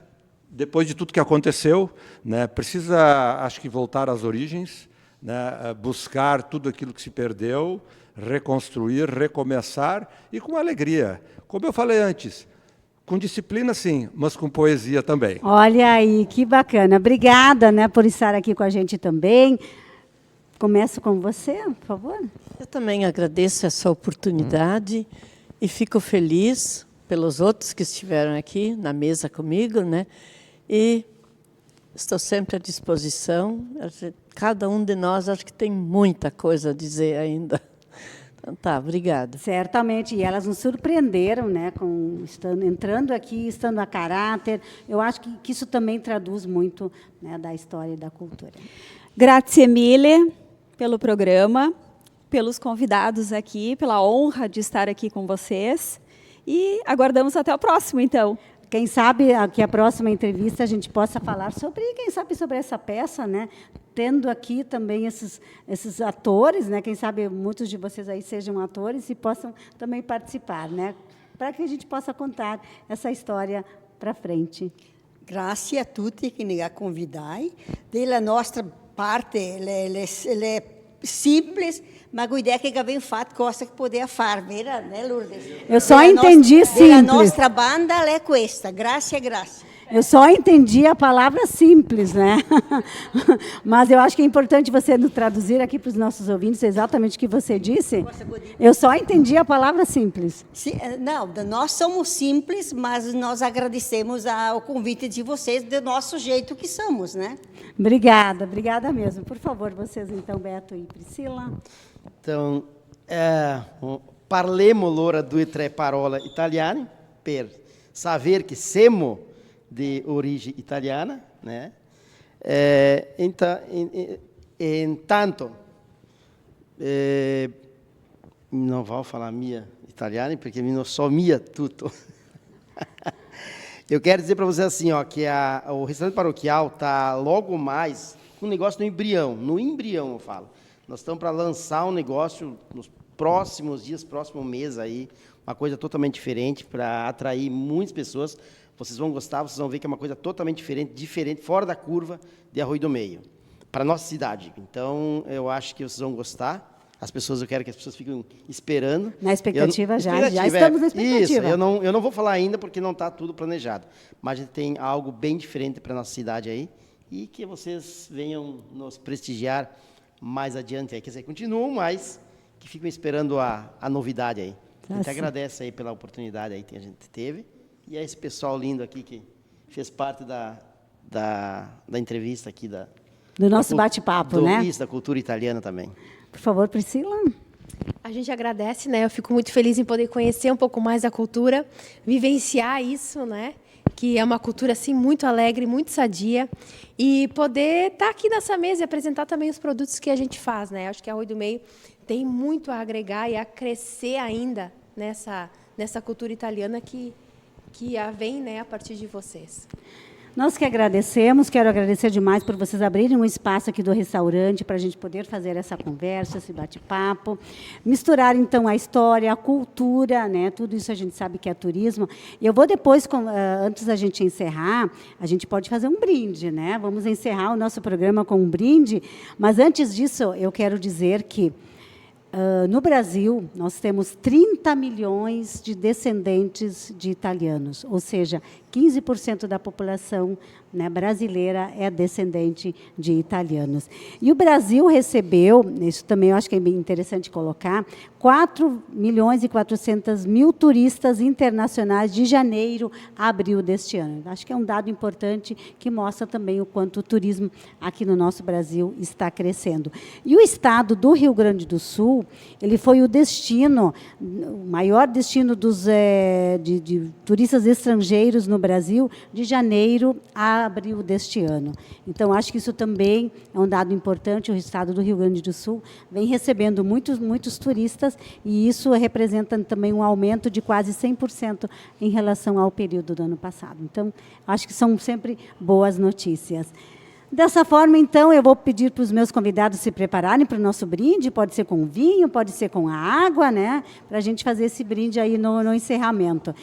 F: depois de tudo que aconteceu, né, precisa, acho que, voltar às origens, né, buscar tudo aquilo que se perdeu, reconstruir, recomeçar, e com alegria. Como eu falei antes, com disciplina, sim, mas com poesia também.
A: Olha aí, que bacana. Obrigada, né, por estar aqui com a gente também. Começo com você, por favor.
D: Eu também agradeço essa oportunidade e fico feliz pelos outros que estiveram aqui na mesa comigo, né? E estou sempre à disposição. Cada um de nós acho que tem muita coisa a dizer ainda. Então tá, obrigada.
A: Certamente, e elas nos surpreenderam, né, entrando aqui, estando a caráter. Eu acho que isso também traduz muito, né, da história e da cultura.
G: Grazie mille pelo programa, pelos convidados aqui, pela honra de estar aqui com vocês. E aguardamos até o próximo, então.
A: Quem sabe que a próxima entrevista a gente possa falar sobre, quem sabe, sobre essa peça, né? Tendo aqui também esses atores, né? Quem sabe muitos de vocês aí sejam atores e possam também participar, né? Para que a gente possa contar essa história para frente.
B: Grazie a tutti che mi convidai. Della nostra parte, é simples, mas a ideia que abbiamo fatto cosa che poteva fare, vero, né, Lourdes?
A: Eu só entendi simples.
B: A nossa banda é questa, grazie.
A: Eu só entendi a palavra simples, né? Mas eu acho que é importante você nos traduzir aqui para os nossos ouvintes exatamente o que você disse. Eu só entendi a palavra simples.
B: Não, nós somos simples, mas nós agradecemos ao convite de vocês do nosso jeito que somos, né?
A: Obrigada mesmo. Por favor, vocês então, Beto e Priscila.
C: Então, parlemo l'ora due o tre parole italiane per saber che siamo di origine italiana, né? Intanto, não vou falar mia italiana, porque não sou mia tutto. Eu quero dizer para vocês assim, ó, que o restaurante paroquial está logo mais com um negócio no embrião eu falo. Nós estamos para lançar um negócio nos próximos dias, próximo mês aí, uma coisa totalmente diferente para atrair muitas pessoas. Vocês vão gostar, vocês vão ver que é uma coisa totalmente diferente, fora da curva de Arroio do Meio, para a nossa cidade. Então, eu acho que vocês vão gostar. Eu quero que as pessoas fiquem esperando.
A: Na expectativa já estamos na expectativa.
C: Isso, eu não vou falar ainda porque não está tudo planejado, mas a gente tem algo bem diferente para a nossa cidade aí e que vocês venham nos prestigiar mais adiante aí. Quer dizer, continuam, mas que ficam esperando a novidade aí. A gente agradece aí pela oportunidade aí que a gente teve. E a esse pessoal lindo aqui que fez parte da entrevista aqui.
A: Do nosso bate-papo, né?
C: Isso, da cultura italiana também.
A: Por favor, Priscila.
E: A gente agradece, né? Eu fico muito feliz em poder conhecer um pouco mais da cultura, vivenciar isso, né? Que é uma cultura assim muito alegre, muito sadia, e poder estar aqui nessa mesa e apresentar também os produtos que a gente faz, né? Acho que a Arroio do Meio tem muito a agregar e a crescer ainda nessa cultura italiana que vem, né, a partir de vocês.
A: Nós que agradecemos, quero agradecer demais por vocês abrirem um espaço aqui do restaurante para a gente poder fazer essa conversa, esse bate-papo, misturar, então, a história, a cultura, né? Tudo isso a gente sabe que é turismo. E eu vou depois, antes da gente encerrar, a gente pode fazer um brinde, né? Vamos encerrar o nosso programa com um brinde, mas antes disso, eu quero dizer que no Brasil, nós temos 30 milhões de descendentes de italianos, ou seja, 15% da população, né, brasileira é descendente de italianos. E o Brasil recebeu, isso também eu acho que é bem interessante colocar, 4.400.000 turistas internacionais de janeiro a abril deste ano. Acho que é um dado importante que mostra também o quanto o turismo aqui no nosso Brasil está crescendo. E o estado do Rio Grande do Sul, ele foi o maior destino de turistas estrangeiros no Brasil, de janeiro a abril deste ano. Então, acho que isso também é um dado importante. O estado do Rio Grande do Sul vem recebendo muitos turistas, e isso representa também um aumento de quase 100% em relação ao período do ano passado. Então, acho que são sempre boas notícias. Dessa forma, então, eu vou pedir para os meus convidados se prepararem para o nosso brinde. Pode ser com vinho, pode ser com a água, né? Para a gente fazer esse brinde aí no encerramento.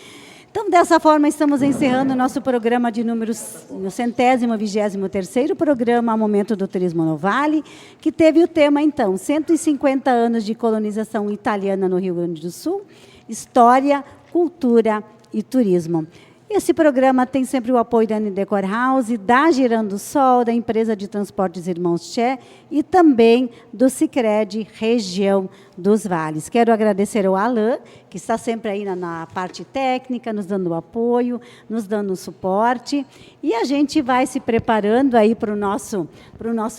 A: Então, dessa forma, estamos encerrando o nosso programa de número 123º programa Momento do Turismo no Vale, que teve o tema, então, 150 anos de colonização italiana no Rio Grande do Sul, história, cultura e turismo. Esse programa tem sempre o apoio da Decor House, da Girando Sol, da empresa de transportes Irmãos Tchê e também do Sicredi Região dos Vales. Quero agradecer ao Alain, que está sempre aí na parte técnica, nos dando apoio, nos dando suporte. E a gente vai se preparando aí para o nosso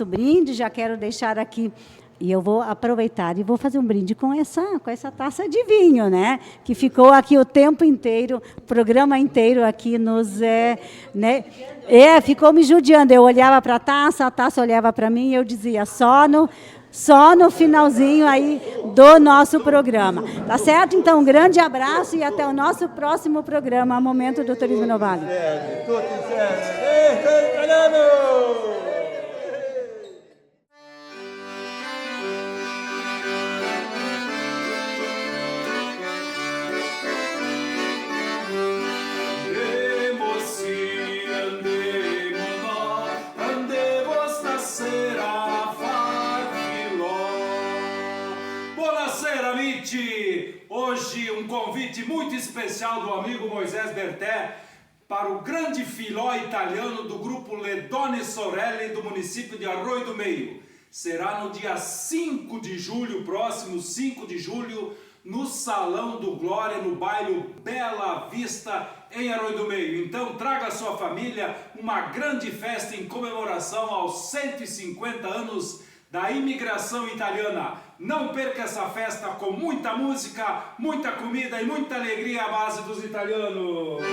A: brinde. Já quero deixar aqui. E eu vou aproveitar e vou fazer um brinde com essa taça de vinho, né? Que ficou aqui o tempo inteiro, o programa inteiro aqui ficou me judiando. Eu olhava para a taça olhava para mim e eu dizia, só no finalzinho aí do nosso programa. Tá certo? Então, um grande abraço e até o nosso próximo programa, Momento do Turismo no Vale.
O: Hoje um convite muito especial do amigo Moisés Berté para o grande filó italiano do grupo Ledone Sorelli do município de Arroio do Meio. Será no dia 5 de julho, próximo 5 de julho, no Salão do Glória, no bairro Bela Vista, em Arroio do Meio. Então traga a sua família, uma grande festa em comemoração aos 150 anos da imigração italiana. Não perca essa festa com muita música, muita comida e muita alegria à base dos italianos.